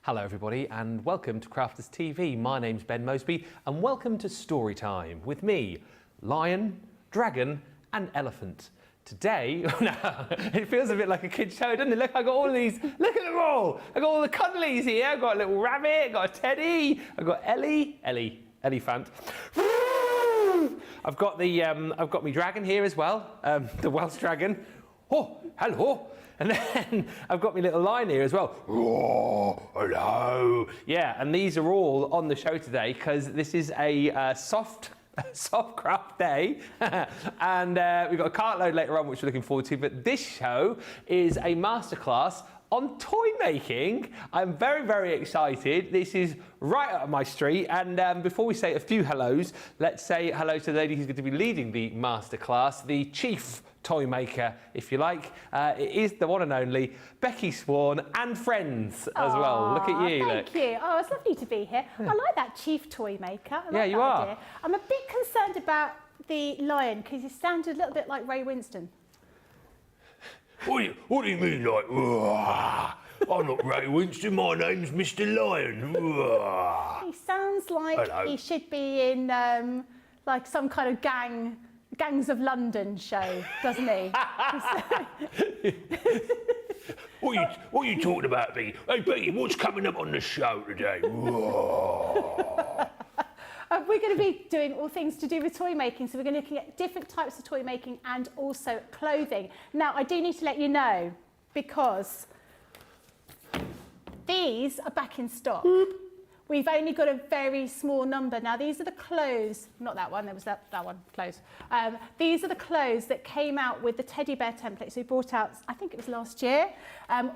Hello everybody and welcome to Crafters TV. My name's Ben Moseby and welcome to Story Time with me, lion, dragon and elephant. Today, it feels a bit like a kid's show, doesn't it? Look, I got all these, look at them all. I got all the cuddlies here. I got a little rabbit, I got a teddy, I got elephant. I've got my dragon here as well, the Welsh dragon. Oh, hello. And then I've got my little lion here as well. Oh, hello. Yeah, and these are all on the show today because this is a soft craft day. And we've got a cartload later on, which we're looking forward to. But this show is a masterclass on toy making. I'm very, very excited. This is right up my street. And before we say a few hellos, let's say hello to the lady who's going to be leading the masterclass, the chief toy maker, if you like. It is the one and only Becky Swan and friends as well. Look at you. Thank you. Oh, it's lovely to be here. I like that chief toy maker. I like Yeah, you that are. idea. I'm a bit concerned about the lion because he sounded a little bit like Ray Winston. What do you mean, like, I'm not Ray Winston, my name's Mr. Lion. He sounds like Hello. he should be in like some kind of Gangs of London show, doesn't he? What are you talking about, Becky? Hey, Becky, what's coming up on the show today? We're going to be doing all things to do with toy making, so we're going to be looking at different types of toy making and also clothing. Now, I do need to let you know, because these are back in stock. We've only got a very small number. Now, these are the clothes, not that one, there was that one, clothes. These are the clothes that came out with the teddy bear templates we brought out, I think it was last year.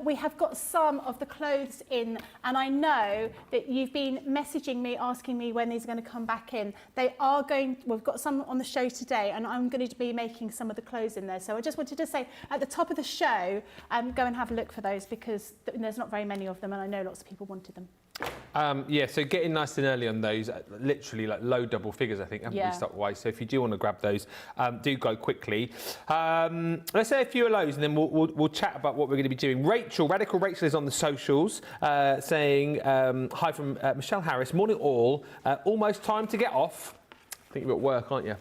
We have got some of the clothes in, and I know that you've been messaging me, asking me when these are going to come back in. They are going, we've got some on the show today, and I'm going to be making some of the clothes in there. So I just wanted to say, at the top of the show, go and have a look for those, because there's not very many of them, and I know lots of people wanted them. Yeah, so getting nice and early on those, literally like low double figures, I think, haven't we, stock-wise? So if you do want to grab those, do go quickly. Let's say a few of those, and then we'll chat about what we're going to be doing. Radical Rachel is on the socials, saying, hi from Michelle Harris, morning all, almost time to get off. I think you're at work, aren't you?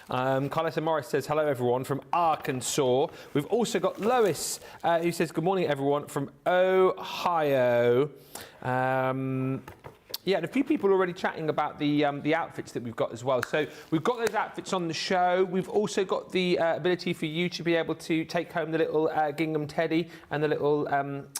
Carlessa Morris says, hello everyone from Arkansas. We've also got Lois, who says, good morning everyone from Ohio. Yeah, and a few people are already chatting about the outfits that we've got as well. So we've got those outfits on the show. We've also got the ability for you to be able to take home the little gingham teddy and the little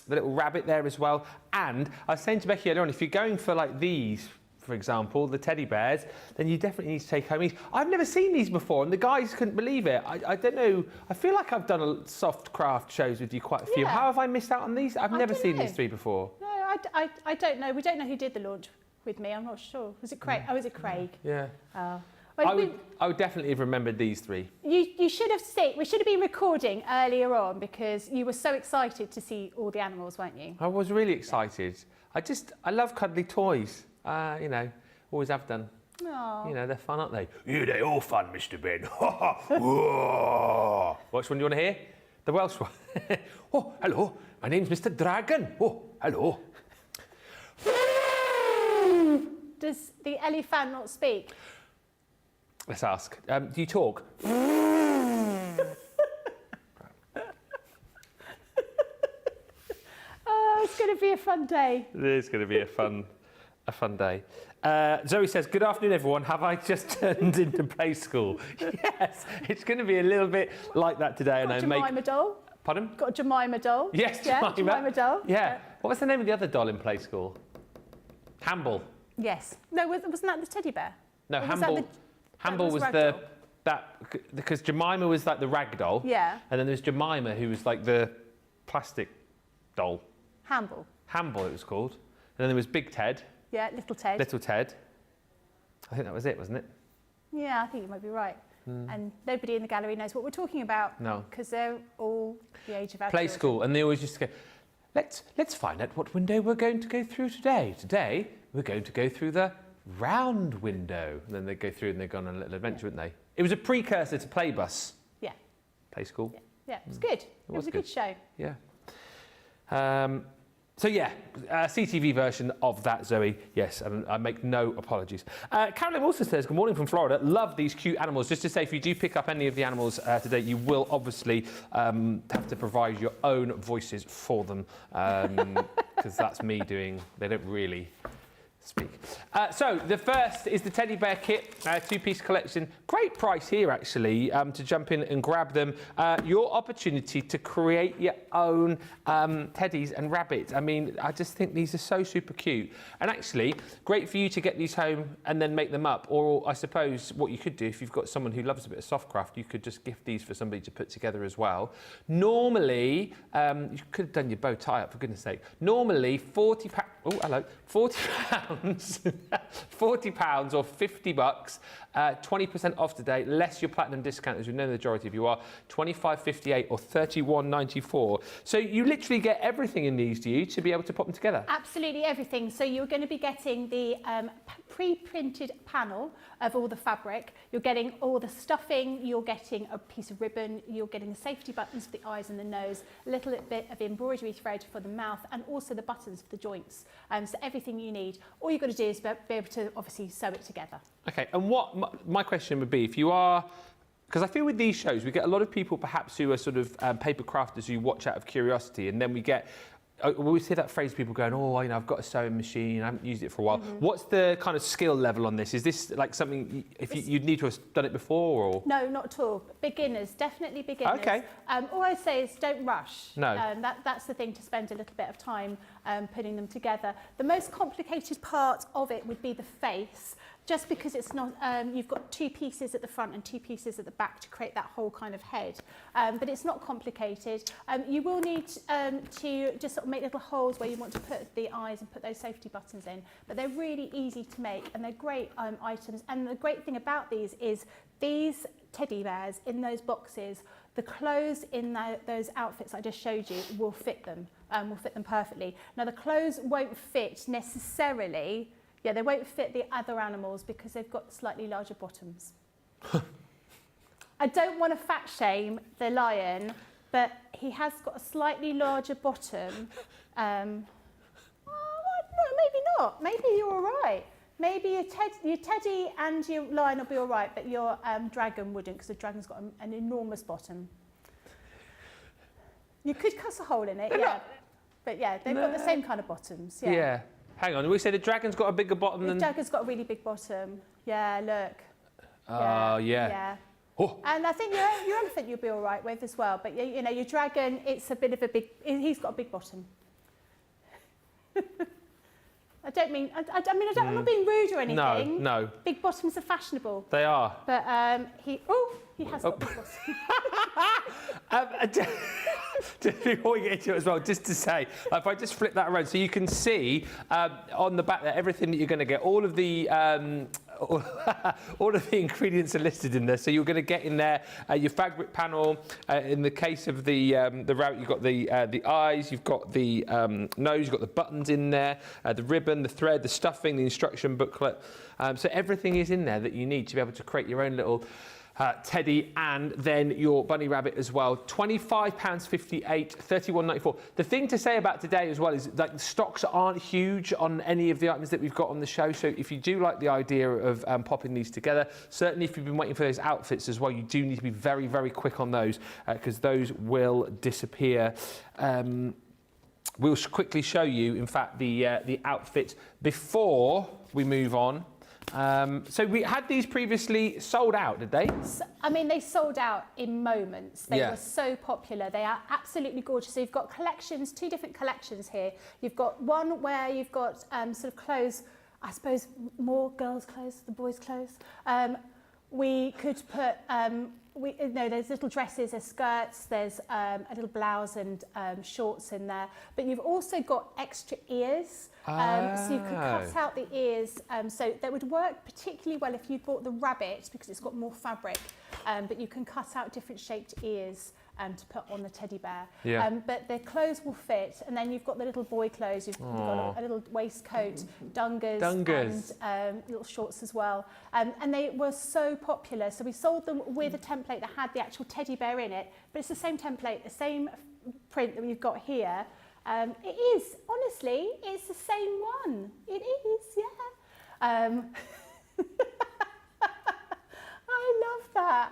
rabbit there as well. And I was saying to Becky earlier on, if you're going for like these, for example, the teddy bears, then you definitely need to take home these. I've never seen these before, and the guys couldn't believe it. I don't know. I feel like I've done a soft craft shows with you quite a few. Yeah. How have I missed out on these? I've never seen these three before. No, I don't know. We don't know who did the launch with me. I'm not sure. Was it Craig? Oh, was it Craig? Yeah. Well, I would definitely have remembered these three. You should have seen. We should have been recording earlier on, because you were so excited to see all the animals, weren't you? I was really excited. I love cuddly toys. You know, always have done. Aww. You know, they're fun, aren't they? Yeah, they're all fun, Mr. Ben. Which one do you want to hear? The Welsh one. Oh, hello. My name's Mr. Dragon. Oh, hello. Does the elephant not speak? Let's ask. Do you talk? Oh, it's going to be a fun day. It is going to be a fun day. Zoe says, good afternoon, everyone. Have I just turned into play school? Yes, it's going to be a little bit like that today. Got a Jemima doll? Pardon? Got a Jemima doll? Yes, yeah, Jemima doll. Yeah. What was the name of the other doll in play school? Hamble. Yes. No, wasn't that the teddy bear? No, Or Hamble was Ragdoll? because Jemima was like the rag doll. Yeah. And then there's Jemima, who was like the plastic doll. Hamble. Hamble, it was called. And then there was Big Ted. Yeah, Little Ted. Little Ted. I think that was it, wasn't it? Yeah, I think you might be right. And nobody in the gallery knows what we're talking about. No. Because they're all the age of our Play children. school, and they always used to go, let's find out what window we're going to go through today. Today, we're going to go through the round window. And then they'd go through and they'd go on a little adventure, wouldn't they? It was a precursor to Playbus. Yeah. Play school. Yeah, it was good. It was a good show. Yeah. So yeah, CTV version of that, Zoe. Yes, and I make no apologies. Carolyn also says, good morning from Florida. Love these cute animals. Just to say, if you do pick up any of the animals today, you will obviously have to provide your own voices for them, because that's me doing. They don't really speak. So the first is the teddy bear kit, two-piece collection. Great price here, actually, to jump in and grab them. Your opportunity to create your own teddies and rabbits. I mean, I just think these are so super cute. And actually, great for you to get these home and then make them up. Or I suppose what you could do, if you've got someone who loves a bit of soft craft, you could just gift these for somebody to put together as well. Normally, you could have done your bow tie up, for goodness sake. Normally, £40 £40 or $50, 20% off today, less your platinum discount, as we know the majority of you are, $25.58 or $31.94. So you literally get everything in these, do you, to be able to pop them together? Absolutely everything. So you're going to be getting the pre-printed panel of all the fabric. You're getting all the stuffing. You're getting a piece of ribbon. You're getting the safety buttons for the eyes and the nose, a little bit of embroidery thread for the mouth, and also the buttons for the joints. So everything you need. All you've got to do is be able to obviously sew it together. Okay, and what my question would be, if you are, because I feel with these shows, we get a lot of people perhaps who are sort of paper crafters who watch out of curiosity, and then we get, we always hear that phrase, people going, oh, you know, I've got a sewing machine, I haven't used it for a while. What's the kind of skill level on this? Is this like something, you'd need to have done it before, or? No, not at all. Beginners, definitely beginners. Okay. All I say is don't rush. No. That's the thing, to spend a little bit of time putting them together. The most complicated part of it would be the face, just because it's not, you've got two pieces at the front and two pieces at the back to create that whole kind of head. But it's not complicated. You will need to just sort of make little holes where you want to put the eyes and put those safety buttons in. But they're really easy to make, and they're great items. And the great thing about these is these teddy bears in those boxes, the clothes in those outfits I just showed you will fit them perfectly. Now the clothes won't fit necessarily. Yeah, they won't fit the other animals because they've got slightly larger bottoms. I don't want to fat shame the lion, but he has got a slightly larger bottom. Well, maybe not. Maybe you're all right. Maybe your teddy and your lion will be all right, but your dragon wouldn't, because the dragon's got an enormous bottom. You could cut a hole in it, yeah. But yeah, they've got the same kind of bottoms. Yeah. Yeah. Hang on, we said the dragon's got a bigger bottom than... The dragon's got a really big bottom. Yeah, look. Oh, yeah. Yeah. Oh. And I think your elephant you'll be all right with as well. But, you know, your dragon, it's a bit of a big... He's got a big bottom. I don't mean... I'm not being rude or anything. No. Big bottoms are fashionable. They are. But he has got a big bottom. Just before we get into it as well, just to say, if I just flip that around, so you can see on the back there everything that you're going to get, all of the ingredients are listed in there. So you're going to get in there your fabric panel. In the case of the route, you've got the eyes, you've got the nose, you've got the buttons in there, the ribbon, the thread, the stuffing, the instruction booklet. So everything is in there that you need to be able to create your own little teddy and then your bunny rabbit as well. £25.58, £31.94. The thing to say about today as well is that the stocks aren't huge on any of the items that we've got on the show. So if you do like the idea of popping these together, certainly if you've been waiting for those outfits as well, you do need to be very, very quick on those because those will disappear. We'll quickly show you, in fact, the outfit before we move on. So we had these previously sold out, did they? I mean, they sold out in moments. They were so popular. They are absolutely gorgeous. So you've got collections, two different collections here. You've got one where you've got sort of clothes, I suppose more girls' clothes, the boys' clothes. We could put, there's little dresses, there's skirts, there's a little blouse and shorts in there. But you've also got extra ears. So you could cut out the ears. So that would work particularly well if you bought the rabbit because it's got more fabric. But you can cut out different shaped ears to put on the teddy bear. Yeah. But the clothes will fit. And then you've got the little boy clothes. You've got a little waistcoat, dungarees. And little shorts as well. And they were so popular. So we sold them with a template that had the actual teddy bear in it. But it's the same template, the same print that we've got here. It is, honestly, it's the same one. It is, yeah. I love that.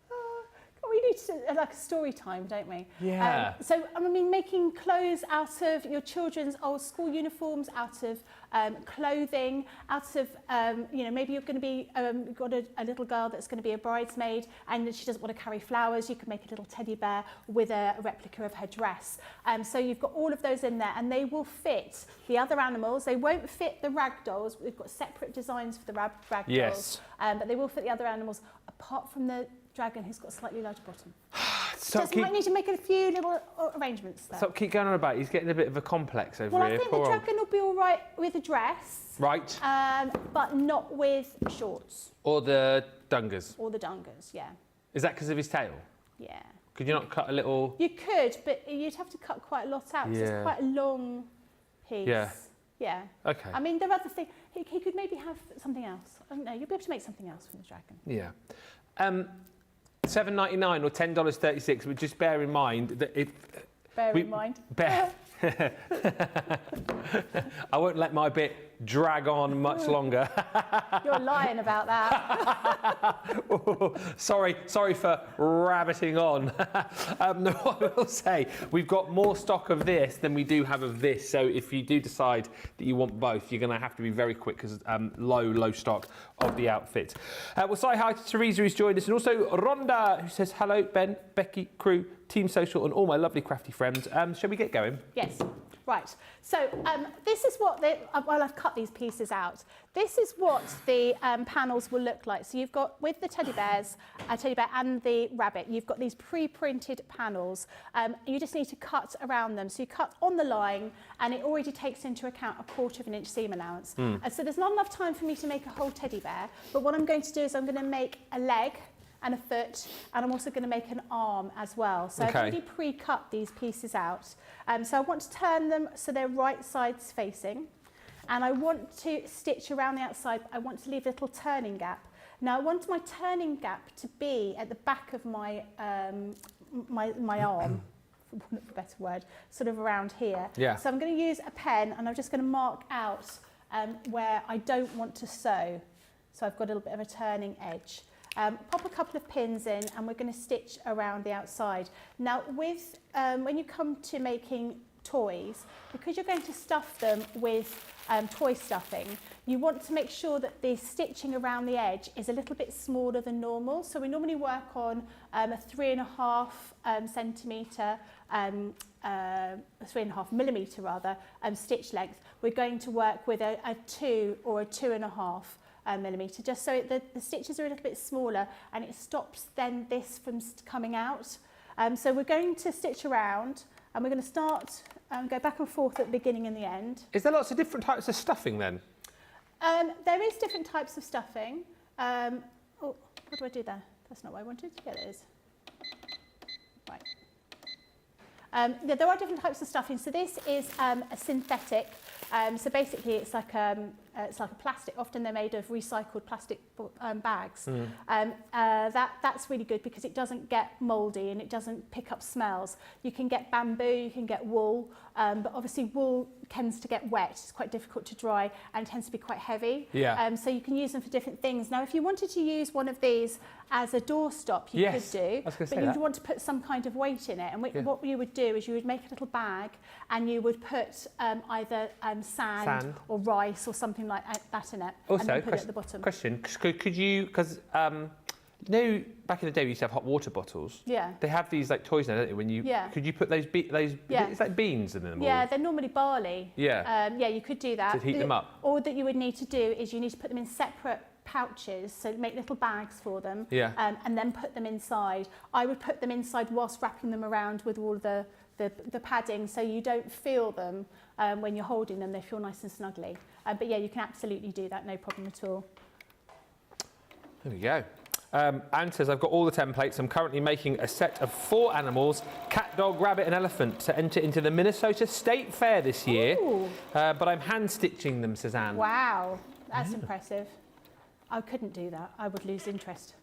Can we need like a story time, don't we? Yeah. So, I mean, making clothes out of your children's old school uniforms, out of clothing, out of, you know, maybe you're going to be, you've got a little girl that's going to be a bridesmaid and she doesn't want to carry flowers. You can make a little teddy bear with a replica of her dress. So you've got all of those in there and they will fit the other animals. They won't fit the rag dolls. We've got separate designs for the rag dolls. But they will fit the other animals, apart from the dragon who's got a slightly larger bottom. Might need to make a few little arrangements there. Stop keep going on about it. He's getting a bit of a complex over Well, here. I think the dragon will be all right with a dress. Right. But not with shorts. Or the dungas. Or the dungas, yeah. Is that because of his tail? Yeah. Could you not cut a little... You could, but you'd have to cut quite a lot out because it's quite a long piece. Yeah. Yeah. Okay. I mean, there are other things. He could maybe have something else. I don't know. You'll be able to make something else from the dragon. Yeah. $7.99 or $10.36, but just bear in mind that it... Bear in mind. I won't let my bit drag on much longer. You're lying about that. Sorry for rabbiting on. No, I will say, we've got more stock of this than we do have of this. So if you do decide that you want both, you're going to have to be very quick because low stock of the outfit. We'll say hi to Teresa who's joined us, and also Rhonda who says hello, Ben, Becky, crew, Team Social, and all my lovely crafty friends. Shall we get going? Yes. Right, so this is what, well, I've cut these pieces out. This is what the panels will look like. So you've got, with the teddy bears, teddy bear and the rabbit, you've got these pre-printed panels. You just need to cut around them. So you cut on the line, and it already takes into account a 1/4 of an inch seam allowance. So there's not enough time for me to make a whole teddy bear, but what I'm going to do is I'm going to make a leg and a foot, and I'm also going to make an arm as well. So I've already pre-cut these pieces out. So I want to turn them so they're right sides facing, and I want to stitch around the outside. I want to leave a little turning gap. Now I want my turning gap to be at the back of my my arm, for want of a better word, sort of around here. Yeah. So I'm going to use a pen, and I'm just going to mark out where I don't want to sew. So I've got a little bit of a turning edge. Pop a couple of pins in, and we're going to stitch around the outside. Now, with when you come to making toys, because you're going to stuff them with toy stuffing, you want to make sure that the stitching around the edge is a little bit smaller than normal. So we normally work on a 3.5 centimetre, 3.5 millimetre rather, stitch length. We're going to work with a 2 or a 2.5 millimetre, just so the stitches are a little bit smaller, and it stops then this from coming out. So we're going to stitch around, and we're going to start go back and forth at the beginning and the end. Is there lots of different types of stuffing then? There is different types of stuffing. Oh, what do I do there? That's not what I wanted. Yeah, it is. Right. Yeah, there are different types of stuffing. So this is a synthetic. So basically, it's like a plastic. Often they're made of recycled plastic bags. That's really good because it doesn't get mouldy and it doesn't pick up smells. You can get bamboo, you can get wool, but obviously wool tends to get wet. It's quite difficult to dry and tends to be quite heavy. Yeah. So you can use them for different things. Now, if you wanted to use one of these as a doorstop, you could do, but you'd want to put some kind of weight in it. And what you would do is you would make a little bag, and you would put either sand or rice or something like that in it, and then put it at the bottom. Question, could you, because you know, back in the day we used to have hot water bottles. Yeah. They have these like toys now, don't they? When you could you put those it's like beans in them? Yeah, they're normally barley. Yeah. Yeah, you could do that. To heat them up. All that you would need to do is you need to put them in separate pouches, so make little bags for them. Yeah. And then put them inside. I would put them inside whilst wrapping them around with all the padding, so you don't feel them when you're holding them. They feel nice and snuggly. But yeah, you can absolutely do that, no problem at all. There we go. Anne says, I've got all the templates. I'm currently making a set of 4 animals, cat, dog, rabbit and elephant, to enter into the Minnesota State Fair this year. But I'm hand stitching them, says Anne. Wow, that's impressive. I couldn't do that. I would lose interest.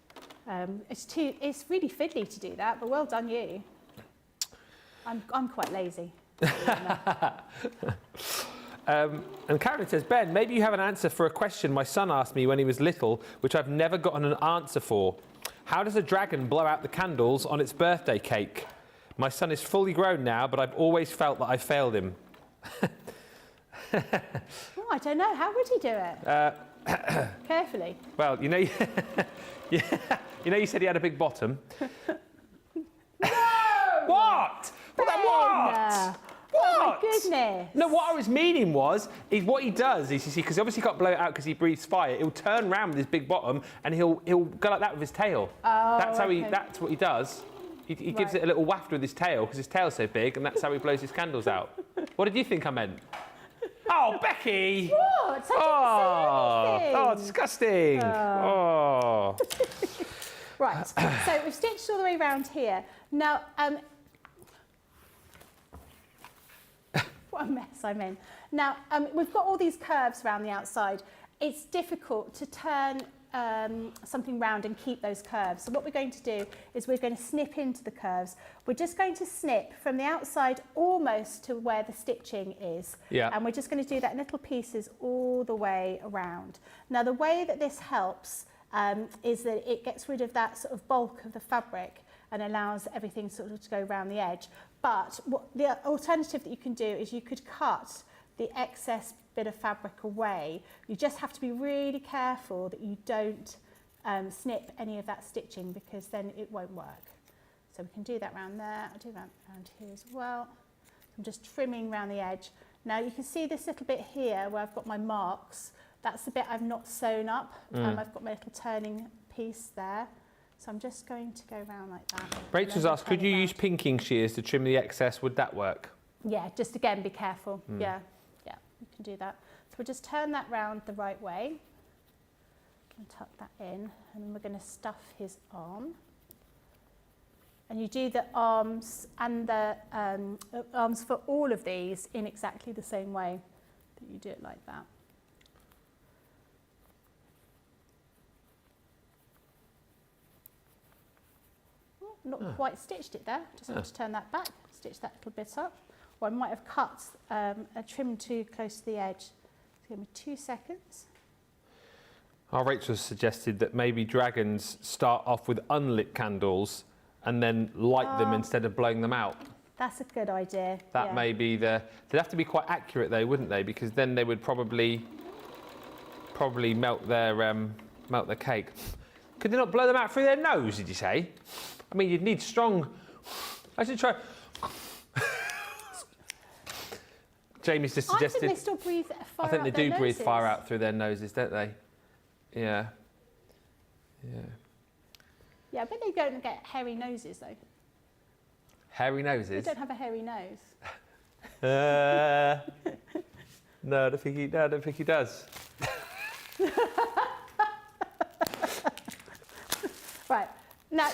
It's really fiddly to do that, but well done you. I'm quite lazy. And Karen says, Ben, maybe you have an answer for a question my son asked me when he was little, which I've never gotten an answer for. How does a dragon blow out the candles on its birthday cake? My son is fully grown now, but I've always felt that I failed him. Oh, I don't know. How would he do it? Carefully. Well, you know, you know, you said he had a big bottom. No! What? Well, then what? What? Oh my goodness. No, what I was meaning was, what he does is, you see, because obviously he can't blow it out because he breathes fire. He'll turn around with his big bottom and he'll go like that with his tail. Oh, that's how okay. That's what he does. He gives it a little waft with his tail because his tail's so big, and that's how he blows his candles out. What did you think I meant? Oh, Becky! What? I didn't say anything. Oh, disgusting! Oh. Right. So we've stitched all the way around here. Now, what a mess I'm in. Now, we've got all these curves around the outside. It's difficult to turn something round and keep those curves. So what we're going to do is we're going to snip into the curves. We're just going to snip from the outside almost to where the stitching is. Yeah. And we're just going to do that in little pieces all the way around. Now, the way that this helps is that it gets rid of that sort of bulk of the fabric and allows everything sort of to go around the edge. But the alternative that you can do is you could cut the excess bit of fabric away. You just have to be really careful that you don't snip any of that stitching, because then it won't work. So we can do that around there. I'll do that around here as well. I'm just trimming around the edge. Now you can see this little bit here where I've got my marks. That's the bit I've not sewn up. I've got my little turning piece there. So I'm just going to go around like that. Rachel's asked, could you use pinking shears to trim the excess? Would that work? Yeah, just again, be careful. Yeah, you can do that. So we'll just turn that round the right way and tuck that in, and then we're going to stuff his arm. And you do the arms and the arms for all of these in exactly the same way that you do it like that. Not quite stitched it there, just want to turn that back, stitch that little bit up. Or I might have cut a trim too close to the edge. So give me 2 seconds. Our Rachel suggested that maybe dragons start off with unlit candles and then light them instead of blowing them out. That's a good idea. That may be they'd have to be quite accurate though, wouldn't they? Because then they would probably melt their cake. Could they not blow them out through their nose, did you say? I mean, you'd need strong... I should try... Jamie's just suggested... I think they still breathe fire out. I think they do breathe noses. fire out through their noses, don't they? Yeah. Yeah. Yeah, I bet they don't get hairy noses, though. Hairy They noses? don't have a hairy nose. No, I don't think he does. Right. Now,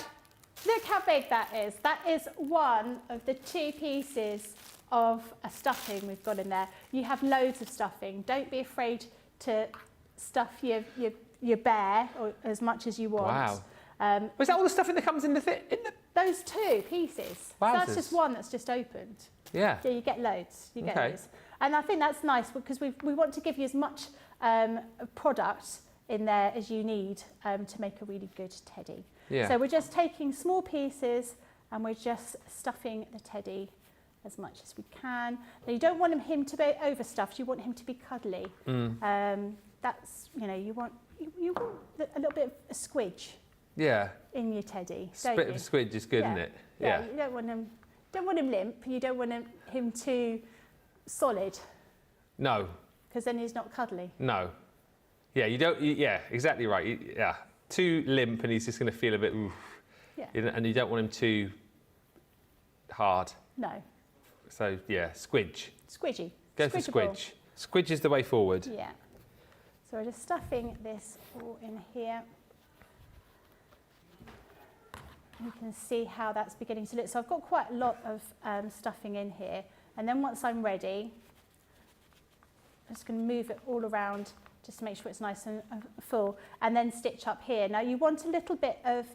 look how big that is. That is one of the 2 pieces of a stuffing we've got in there. You have loads of stuffing. Don't be afraid to stuff your bear or as much as you want. Wow. Was that all the stuffing that comes in the Those 2 pieces. So that's just one that's just opened. Yeah. Yeah, you get loads. You get Okay. loads. And I think that's nice because we want to give you as much product in there as you need to make a really good teddy. Yeah. So we're just taking small pieces and we're just stuffing the teddy as much as we can. Now you don't want him to be overstuffed, you want him to be cuddly. That's, you want a little bit of a squidge in your teddy. A bit of a squidge is good, isn't it? Yeah. You don't want him limp, you don't want him too solid. No. Because then he's not cuddly. No. Yeah, you don't. Yeah, exactly right. Yeah, too limp, and he's just going to feel a bit. Oof. Yeah. And you don't want him too hard. No. So yeah, squidge. Squidgy. Go for squidge. Squidge is the way forward. Yeah. So we're just stuffing this all in here. You can see how that's beginning to look. So I've got quite a lot of stuffing in here. And then once I'm ready, I'm just going to move it all around just to make sure it's nice and full, and then stitch up here. Now you want a little bit of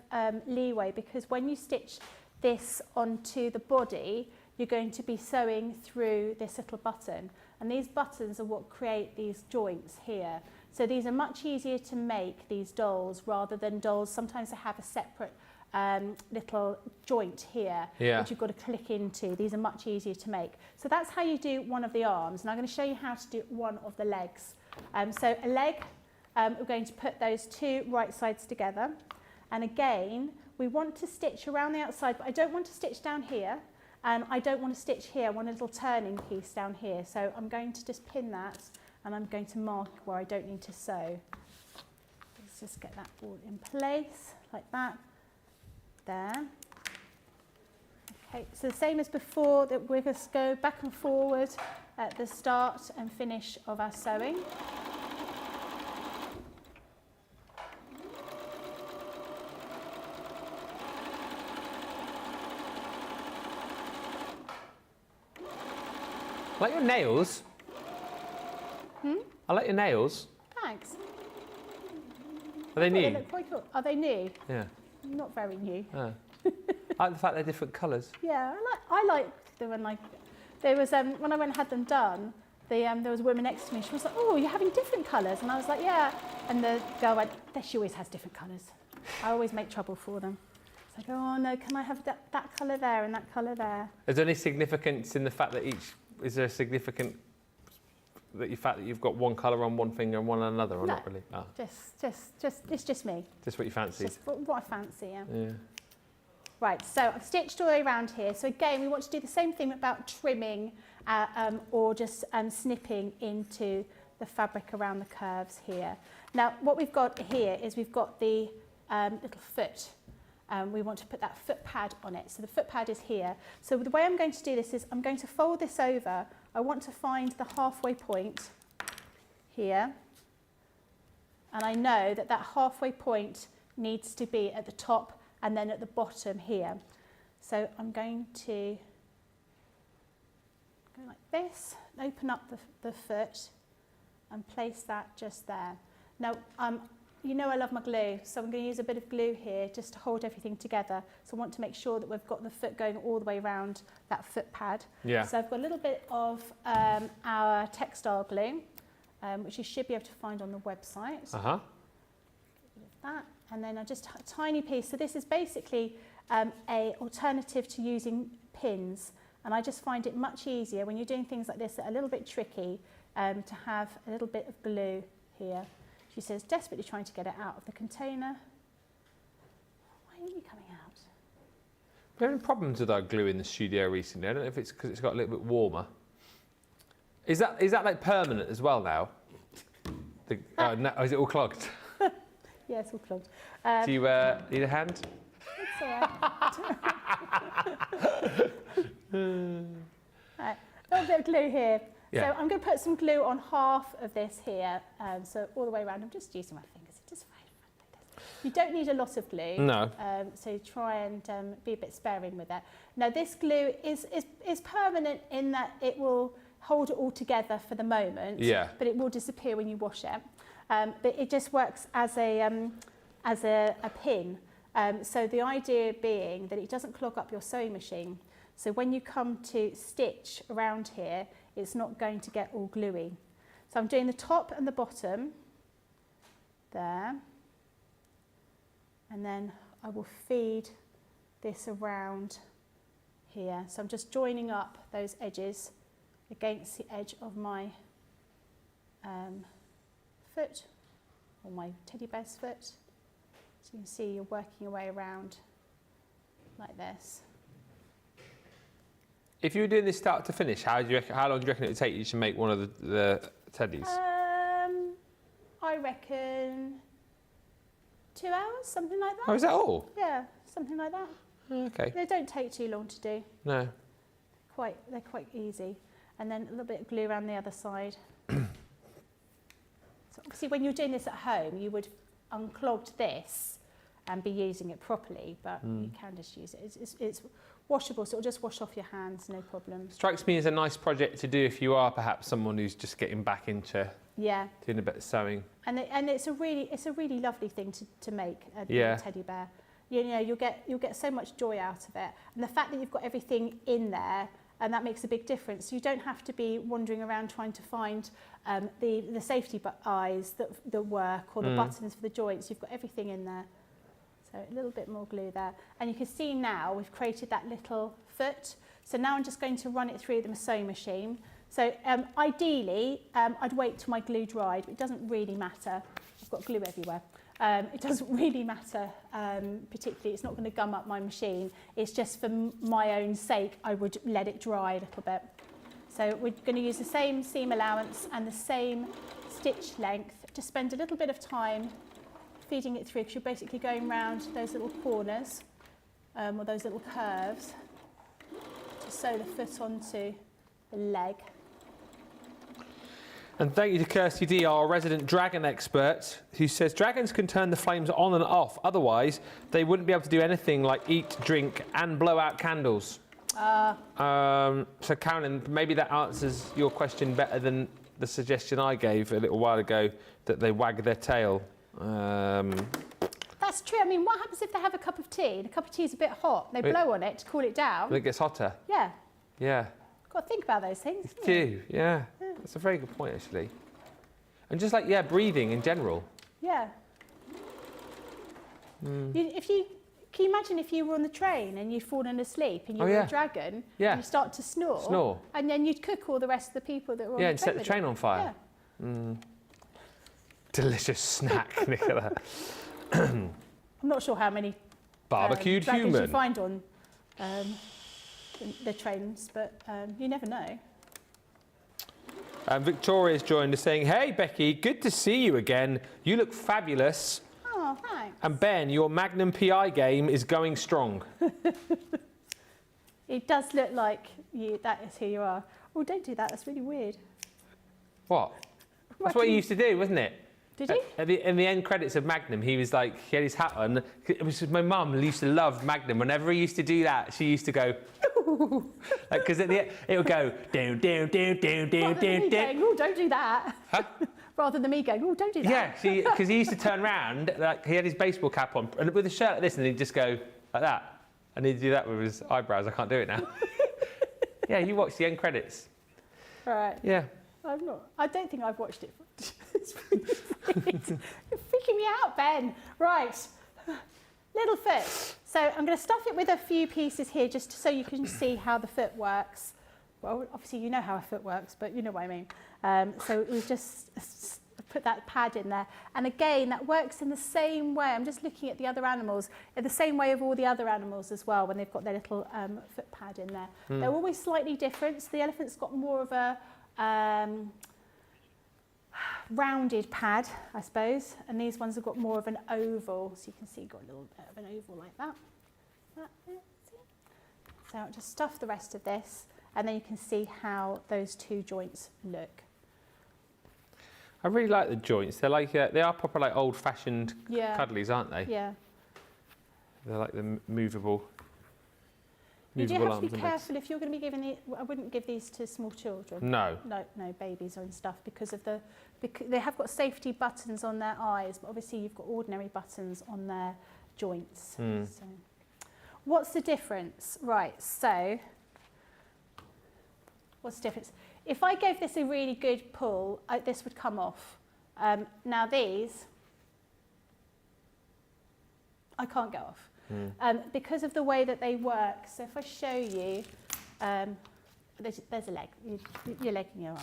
leeway, because when you stitch this onto the body, you're going to be sewing through this little button, and these buttons are what create these joints here. So these are much easier to make, these dolls, rather than dolls. Sometimes they have a separate little joint here, which you've got to click into. These are much easier to make. So that's how you do one of the arms, and I'm going to show you how to do one of the legs. So a leg, we're going to put those two right sides together, and again we want to stitch around the outside, but I don't want to stitch down here, and I don't want to stitch here. I want a little turning piece down here, so I'm going to just pin that, and I'm going to mark where I don't need to sew. Let's just get that all in place like that. There. Okay, so the same as before, that we're going to go back and forward at the start and finish of our sewing. I like your nails. I like your nails. Thanks. Are they new? They look quite cool. Are they new? Yeah. Not very new. I like the fact they're different colours. Yeah, I like them when there was when I went and had them done. There was a woman next to me. She was like, "Oh, you're having different colours," and I was like, "Yeah." And the girl went, "She always has different colours. I always make trouble for them." It's like, "Oh no, can I have that colour there and that colour there?" Is there any significance in the fact that is there a significant the fact that you've got one colour on one finger and one on another, or No, not really? Oh. It's just me. Just what you fancy. Just what I fancy, yeah. Yeah. Right, so I've stitched all the way around here. So again, we want to do the same thing about trimming or just snipping into the fabric around the curves here. Now, what we've got here is we've got the little foot. We want to put that foot pad on it. So the foot pad is here. So the way I'm going to do this is I'm going to fold this over. I want to find the halfway point here. And I know that that halfway point needs to be at the top and then at the bottom here. So I'm going to go like this, open up the foot and place that just there. Now, you know I love my glue, so I'm going to use a bit of glue here just to hold everything together. So I want to make sure that we've got the foot going all the way around that foot pad. Yeah. So I've got a little bit of our textile glue, which you should be able to find on the website. Uh-huh. That, and then just a tiny piece. So this is basically a alternative to using pins, and I just find it much easier when you're doing things like this that are a little bit tricky to have a little bit of glue here. She says, desperately trying to get it out of the container. Why aren't you coming out? We're having problems with our glue in the studio recently. I don't know if it's because it's got a little bit warmer. Is that like permanent as well now? No, is it all clogged? Yeah, it's all clogged. Do you need a hand? It's all right. Right, a little bit of glue here. Yeah. So I'm going to put some glue on half of this here, so all the way around. I'm just using my fingers. It just you don't need a lot of glue. No. So try and be a bit sparing with it. Now this glue is permanent in that it will hold it all together for the moment. Yeah. But it will disappear when you wash it. But it just works as a pin. So the idea being that it doesn't clog up your sewing machine. So when you come to stitch around here, it's not going to get all gluey. So I'm doing the top and the bottom there. And then I will feed this around here. So I'm just joining up those edges against the edge of my foot, or my teddy bear's foot. So you can see you're working your way around like this. If you were doing this start to finish, how long do you reckon it would take you to make one of the teddies? I reckon 2 hours, something like that. Oh, is that all? Yeah, something like that. Okay. They don't take too long to do. No. They're quite easy. And then a little bit of glue around the other side. So obviously when you're doing this at home, you would unclogged this and be using it properly, but you can just use it. It's washable, so it'll just wash off your hands, no problem. Strikes me as a nice project to do if you are perhaps someone who's just getting back into doing a bit of sewing. And it's a really lovely thing to make a teddy bear. You know, you'll get so much joy out of it, and the fact that you've got everything in there and that makes a big difference. You don't have to be wandering around trying to find the safety eyes that work, or the buttons for the joints. You've got everything in there. So a little bit more glue there. And you can see now we've created that little foot. So now I'm just going to run it through the sewing machine. So ideally, I'd wait till my glue dried, but it doesn't really matter. I've got glue everywhere. It doesn't really matter, particularly. It's not going to gum up my machine. It's just for my own sake, I would let it dry a little bit. So we're going to use the same seam allowance and the same stitch length. Just spend a little bit of time feeding it through, because you're basically going around those little corners, or those little curves, to sew the foot onto the leg. And thank you to Kirsty D, our resident dragon expert, who says dragons can turn the flames on and off. Otherwise, they wouldn't be able to do anything like eat, drink, and blow out candles. So, Carolyn, maybe that answers your question better than the suggestion I gave a little while ago, that they wag their tail. That's true. I mean, what happens if they have a cup of tea? And a cup of tea is a bit hot. They blow on it to cool it down. And it gets hotter. Yeah. Yeah. Got to think about those things. You do, yeah. That's a very good point, actually. And just like, yeah, breathing in general. Yeah. Can you imagine if you were on the train and you'd fallen asleep and you were a dragon, and you start to snore, and then you'd cook all the rest of the people that were on the train. Yeah, and set the train on fire. Yeah. Delicious snack, Nicola. I'm not sure how many Barbecued dragons human. you find on the trains, but you never know. Victoria's joined us saying, hey, Becky, good to see you again. You look fabulous. Oh, thanks. And Ben, your Magnum PI game is going strong. It does look like that is who you are. Oh, don't do that. That's really weird. What? That's what he used to do, wasn't it? Did he? In the end credits of Magnum, he was like, he had his hat on. It was my mum used to love Magnum. Whenever he used to do that, she used to go, like, because at the end, it would go down, down, down, down, down, down, down. Oh, don't do that. Huh? Rather than me going, oh, don't do that. Yeah, because he used to turn around, like he had his baseball cap on, and with a shirt like this, and he'd just go like that, and he'd do that with his eyebrows. I can't do it now. Yeah, you watched the end credits. All right. Yeah. I'm not. I don't think I've watched it. It's really weird. You're freaking me out, Ben. Right. Little foot. So I'm going to stuff it with a few pieces here just so you can see how the foot works. Well, obviously you know how a foot works, but you know what I mean. So we've just put that pad in there. And again, that works in the same way. I'm just looking at the other animals, in the same way of all the other animals as well, when they've got their little foot pad in there. They're always slightly different. So the elephant's got more of a rounded pad, I suppose, and these ones have got more of an oval, so you can see got a little bit of an oval like that. So I'll just stuff the rest of this, and then you can see how those two joints look. I really like the joints. They're like they are proper like old-fashioned cuddlies, aren't they? Yeah. They're like the movable. You do have to be careful if you're going to be giving I wouldn't give these to small children. No. No, babies and stuff, because they have got safety buttons on their eyes, but obviously you've got ordinary buttons on their joints. So, what's the difference? Right, so what's the difference? If I gave this a really good pull, this would come off. Now these, I can't get off. Because of the way that they work. So if I show you, there's a leg, your leg and your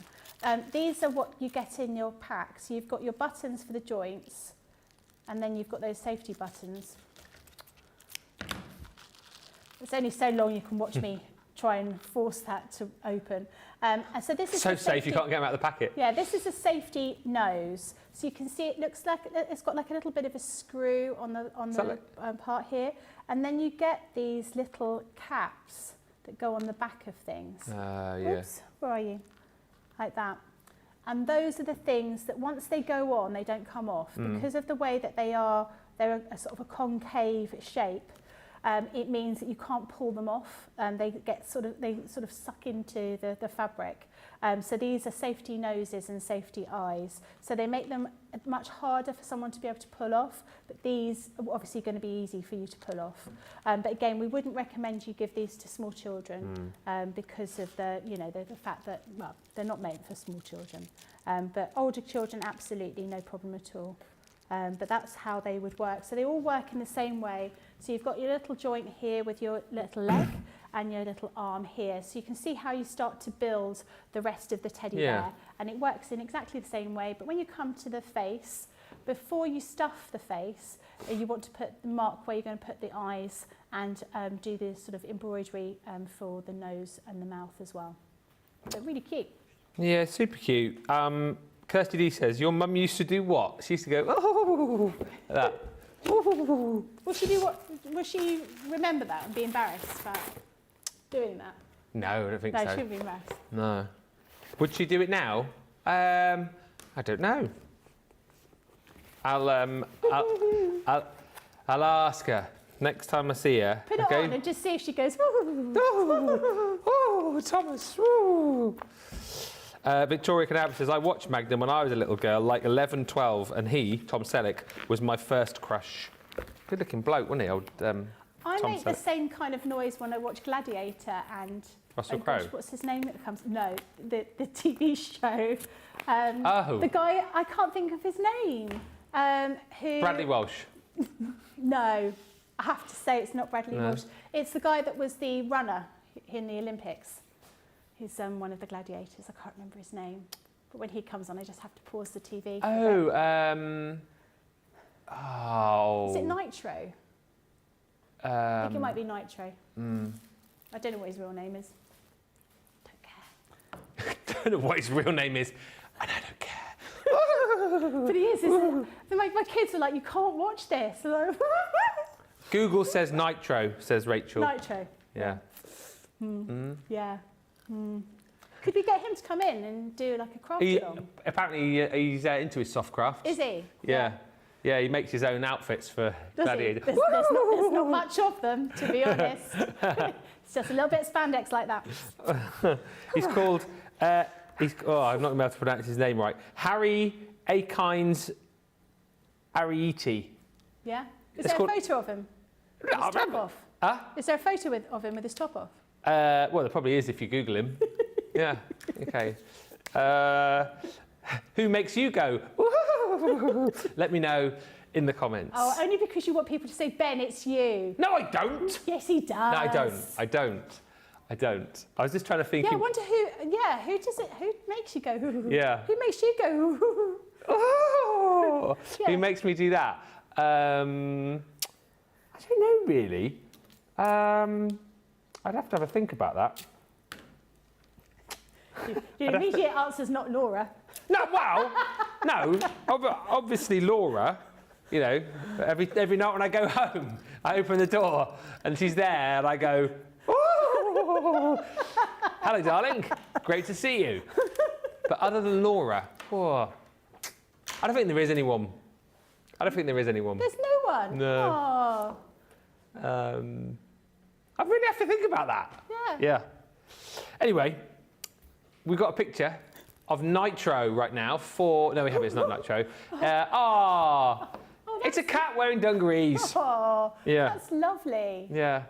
arm. These are what you get in your pack. So you've got your buttons for the joints, and then you've got those safety buttons. It's only so long you can watch me try and force that to open. And so this is so safe you can't get them out of the packet. Yeah, this is a safety nose. So you can see it looks like it's got like a little bit of a screw on the part here, and then you get these little caps that go on the back of things. Oops, where are you? Like that. And those are the things that once they go on, they don't come off because of the way that they're a sort of a concave shape. it means that you can't pull them off. They sort of suck into the fabric. So these are safety noses and safety eyes. So they make them much harder for someone to be able to pull off, but these are obviously going to be easy for you to pull off. But again, we wouldn't recommend you give these to small children because of the fact that, well, they're not made for small children. But older children, absolutely no problem at all. But that's how they would work. So they all work in the same way. So you've got your little joint here with your little leg and your little arm here. So you can see how you start to build the rest of the teddy bear. And it works in exactly the same way. But when you come to the face, before you stuff the face, you want to put the mark where you're going to put the eyes and do the sort of embroidery for the nose and the mouth as well. So really cute. Yeah, super cute. Kirsty D says, your mum used to do what? She used to go, oh, like that. Will she remember that and be embarrassed about doing that? No, I don't think No, so. she wouldn't be embarrassed. No. Would she do it now? I don't know. I'll ask her next time I see her. Put it on and just see if she goes, oh, Thomas, woo. Victoria Canab says, I watched Magnum when I was a little girl, like 11, 12, and he, Tom Selleck, was my first crush. Good looking bloke, wasn't he, old I Tom make Selleck? the same kind of noise when I watch Gladiator and... Russell oh gosh, Crowe? what's his name that comes... No, the TV show. Oh. The guy, I can't think of his name. Who? Bradley Walsh. No, I have to say it's not Bradley Walsh. It's the guy that was the runner in the Olympics. He's one of the gladiators. I can't remember his name. But when he comes on, I just have to pause the TV. Is it Nitro? I think it might be Nitro. I don't know what his real name is. Don't care. Don't know what his real name is, and I don't care. But he is, isn't it? My kids are like, you can't watch this. Google says Nitro, says Rachel. Nitro. Yeah. Yeah. Could we get him to come in and do like a craft along? Apparently he's into his soft crafts. Is he? Yeah. Yeah, he makes his own outfits for gladiators. There's not much of them, to be honest. It's just a little bit of spandex like that. He's called, I'm not going to be able to pronounce his name right, Harry Akines Arieti. Yeah? Is It's there called- a photo of him? With his top off? Huh? Is there a photo of him with his top off? Well, there probably is if you Google him. Yeah, okay. Who makes you go, "Woo-hoo-hoo-hoo-hoo"? Let me know in the comments. Oh, only because you want people to say, Ben, it's you. No, I don't. Yes, he does. No, I don't. I was just trying to think. Yeah, I wonder who makes you go, Yeah. Who makes you go, Oh, Yeah. Who makes me do that? I don't know really. I'd have to have a think about that. Your immediate answer's not Laura. No, well, no. Obviously, Laura. You know, every night when I go home, I open the door and she's there, and I go, "Oh, hello, darling. Great to see you." But other than Laura, I don't think there is anyone. There's no one. No. Oh, I really have to think about that. yeah. Yeah. Anyway, we've got a picture of Nitro right now no, we haven't. It's not Nitro. It's a cat wearing dungarees. Oh, Yeah. that's lovely. Yeah.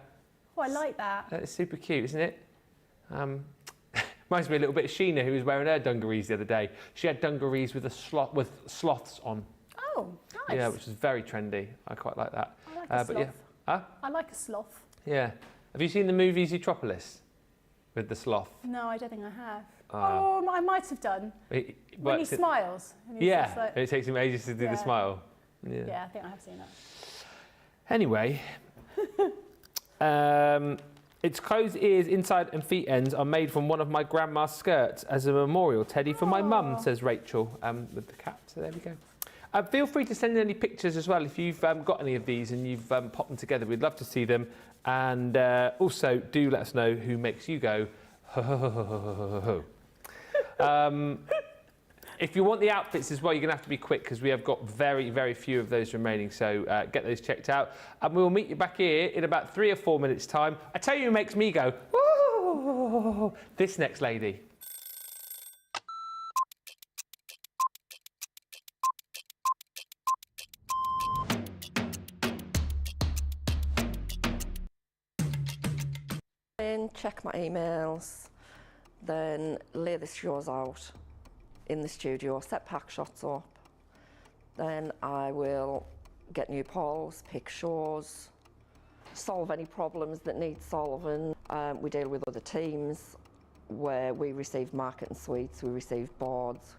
Oh, I like that. That's super cute, isn't it? Reminds me a little bit of Sheena, who was wearing her dungarees the other day. She had dungarees with sloths on. Oh, nice. Yeah, which was very trendy. I quite like that. I like a sloth. But yeah. Huh? I like a sloth. Yeah. Have you seen the movie Zootropolis with the sloth? No, I don't think I have. Ah. I might have done. He When he works in- smiles. And he's just Yeah, like- it takes him ages to do Yeah. the smile. Yeah. yeah, I think I have seen that. Anyway, its closed ears, inside and feet ends are made from one of my grandma's skirts as a memorial teddy for my mum, says Rachel, with the cat. So there we go. Feel free to send in any pictures as well if you've got any of these and you've popped them together. We'd love to see them. And also, do let us know who makes you go, ho, ho, ho, ho, ho, ho, ho. If you want the outfits as well, you're going to have to be quick because we have got very, very few of those remaining. So get those checked out. And we will meet you back here in about 3 or 4 minutes' time. I tell you who makes me go, ooh, this next lady. Check my emails, then lay the shows out in the studio, set pack shots up. Then I will get new polls, pick shows, solve any problems that need solving. We deal with other teams where we receive marketing suites, we receive boards.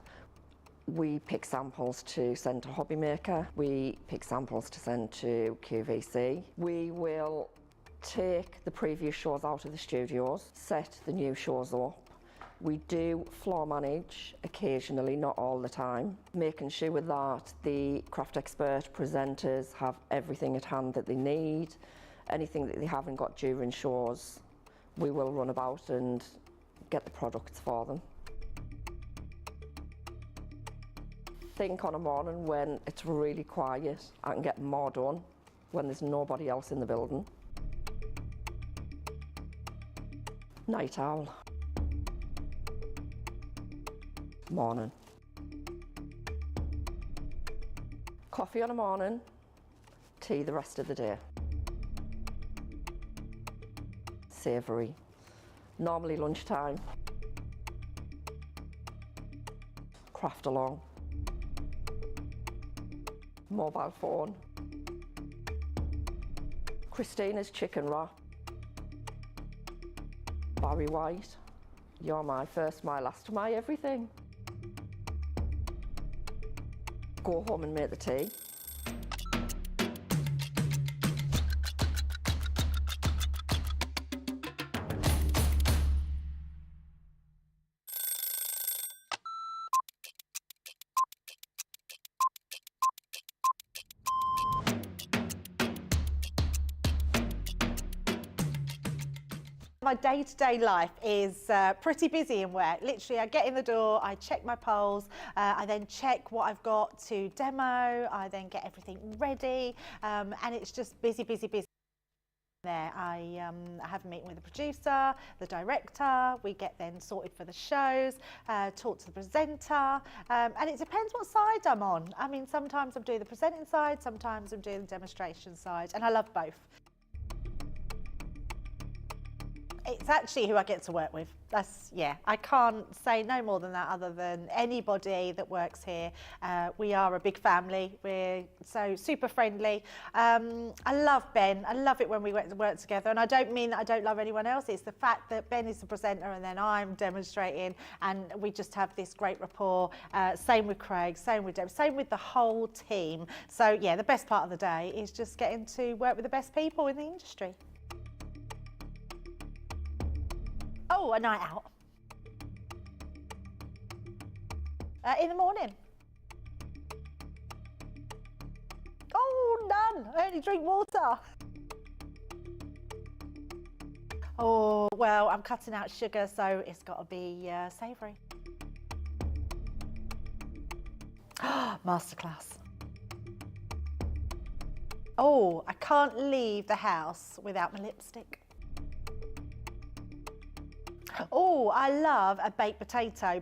We pick samples to send to Hobby Maker. We pick samples to send to QVC. We will take the previous shows out of the studios, set the new shows up. We do floor manage occasionally, not all the time, making sure that the craft expert presenters have everything at hand that they need. Anything that they haven't got during shows, we will run about and get the products for them. I think on a morning when it's really quiet, I can get more done when there's nobody else in the building. Night owl. Morning. Coffee on a morning, tea the rest of the day. Savoury. Normally lunchtime. Craft along. Mobile phone. Christina's chicken wrap. Barry White, you're my first, my last, my everything. Go home and make the tea. My day-to-day life is pretty busy in work. Literally, I get in the door, I check my polls, I then check what I've got to demo, I then get everything ready, and it's just busy, busy, busy. There, I have a meeting with the producer, the director, we get then sorted for the shows, talk to the presenter, and it depends what side I'm on. I mean, sometimes I'm doing the presenting side, sometimes I'm doing the demonstration side, and I love both. It's actually who I get to work with. That's, yeah, I can't say no more than that other than anybody that works here. We are a big family. We're so super friendly. I love Ben. I love it when we work together. And I don't mean that I don't love anyone else. It's the fact that Ben is the presenter and then I'm demonstrating and we just have this great rapport. Same with Craig, same with Deb, same with the whole team. So yeah, the best part of the day is just getting to work with the best people in the industry. Oh, a night out. In the morning. Oh, none. I only drink water. Oh, well, I'm cutting out sugar, so it's got to be savoury. Masterclass. Oh, I can't leave the house without my lipstick. Oh, I love a baked potato.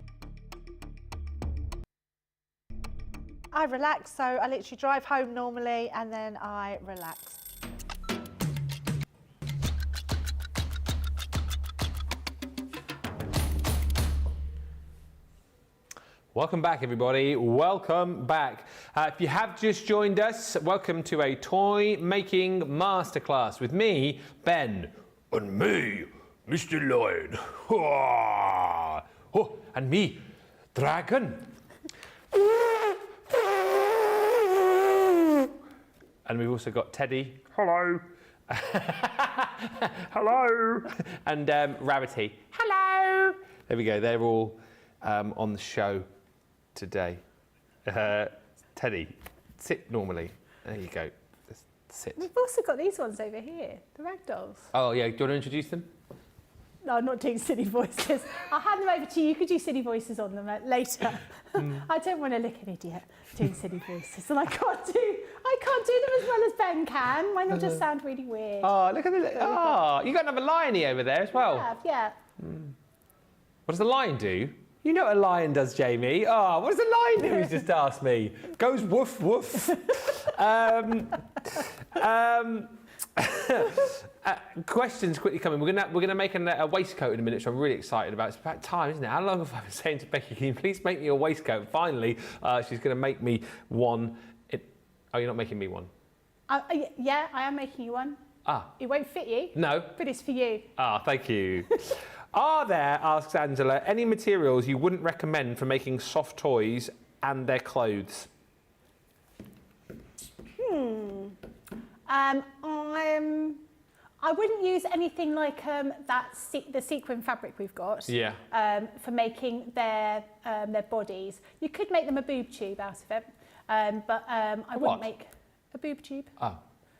I relax, so I literally drive home normally and then I relax. Welcome back, everybody. Welcome back. If you have just joined us, welcome to a toy making masterclass with me, Ben. And me, Mr. Lion. Oh, and me, Dragon. And we've also got Teddy. Hello. Hello. And Rabbity. Hello. There we go. They're all on the show today. Teddy, sit normally. There you go. Just sit. We've also got these ones over here, the rag dolls. Oh, yeah. Do you want to introduce them? No, I'm not doing silly voices. I'll hand them over to you. You could do silly voices on them later. I don't want to look an idiot doing silly voices, and I can't do them as well as Ben can. Mine will just sound really weird. Oh, look at the... Oh, you got another lion over there as well. Yeah. What does the lion do? You know what a lion does, Jamie. Oh, what does the lion do? He's just asked me. Goes woof, woof. Questions quickly coming. We're gonna make a waistcoat in a minute, which I'm really excited about. It's about time, isn't it? How long have I been saying to Becky, can you please make me a waistcoat? Finally, she's gonna make me one. Oh, you're not making me one? Yeah, I am making you one. It won't fit you. No. But it's for you. Thank you. Are there, asks Angela, any materials you wouldn't recommend for making soft toys and their clothes? I wouldn't use anything like the sequin fabric we've got. Yeah. For making their bodies. You could make them a boob tube out of it, but I wouldn't make a boob tube. Oh,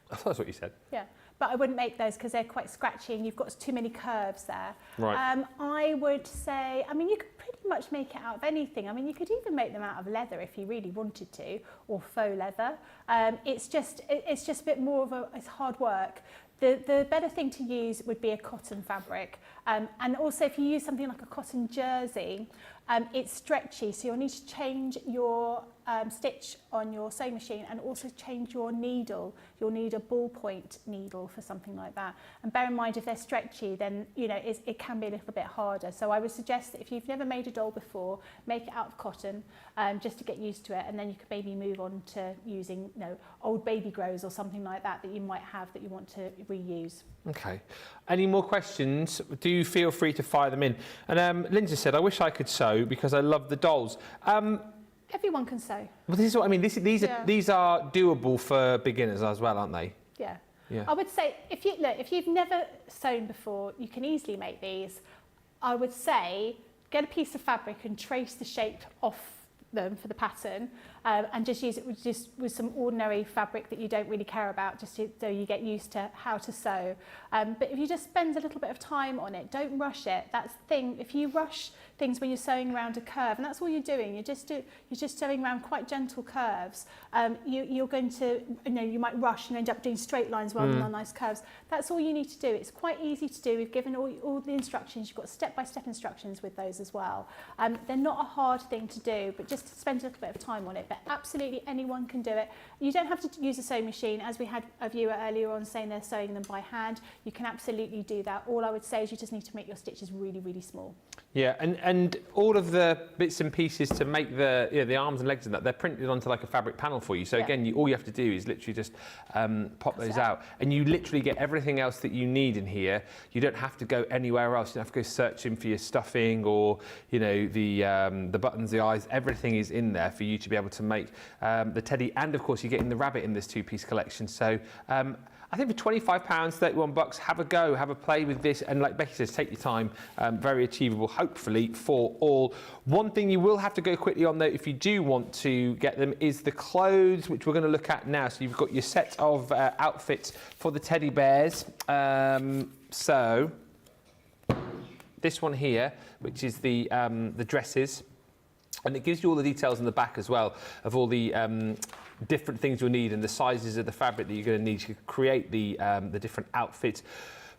that's what you said. Yeah, but I wouldn't make those because they're quite scratchy and you've got too many curves there. Right. I would say, I mean, you could pretty much make it out of anything. I mean, you could even make them out of leather if you really wanted to, or faux leather. It's just a bit more of it's hard work. The better thing to use would be a cotton fabric. And also if you use something like a cotton jersey, it's stretchy, so you'll need to change your stitch on your sewing machine and also change your needle. You'll need a ballpoint needle for something like that. And bear in mind, if they're stretchy, then it can be a little bit harder. So I would suggest that if you've never made a doll before, make it out of cotton just to get used to it, and then you could maybe move on to using old baby grows or something like that you might have that you want to reuse. Okay. Any more questions? Do feel free to fire them in. And Lindsay said, I wish I could sew because I love the dolls. Everyone can sew. Well, this is what I mean. These are doable for beginners as well, aren't they? Yeah. Yeah. I would say if you've never sewn before, you can easily make these. I would say get a piece of fabric and trace the shape off them for the pattern, and just use it with some ordinary fabric that you don't really care about, just so you get used to how to sew. But if you just spend a little bit of time on it, don't rush it. That's the thing. If you rush things when you're sewing around a curve, and that's all you're doing, you're just sewing around quite gentle curves, you're going to, you might rush and end up doing straight lines rather than nice curves. That's all you need to do. It's quite easy to do. We've given all the instructions. You've got step-by-step instructions with those as well. They're not a hard thing to do, but just spend a little bit of time on it. But absolutely anyone can do it. You don't have to use a sewing machine, as we had a viewer earlier on saying they're sewing them by hand. You can absolutely do that. All I would say is you just need to make your stitches really, really small. Yeah, and all of the bits and pieces to make the arms and legs and that, they're printed onto like a fabric panel for you. So again, all you have to do is literally just pop those out, and you literally get everything else that you need in here. You don't have to go anywhere else. You don't have to go searching for your stuffing or the buttons, the eyes. Everything is in there for you to be able to make the teddy, and of course you're getting the rabbit in this two-piece collection. So I think for £25, $31, have a go, have a play with this, and like Becky says, take your time. Very achievable, hopefully, for all. One thing you will have to go quickly on, though, if you do want to get them, is the clothes, which we're going to look at now. So you've got your set of outfits for the teddy bears. So this one here, which is the dresses, and it gives you all the details in the back as well of all the different things you'll need and the sizes of the fabric that you're going to need to create the different outfits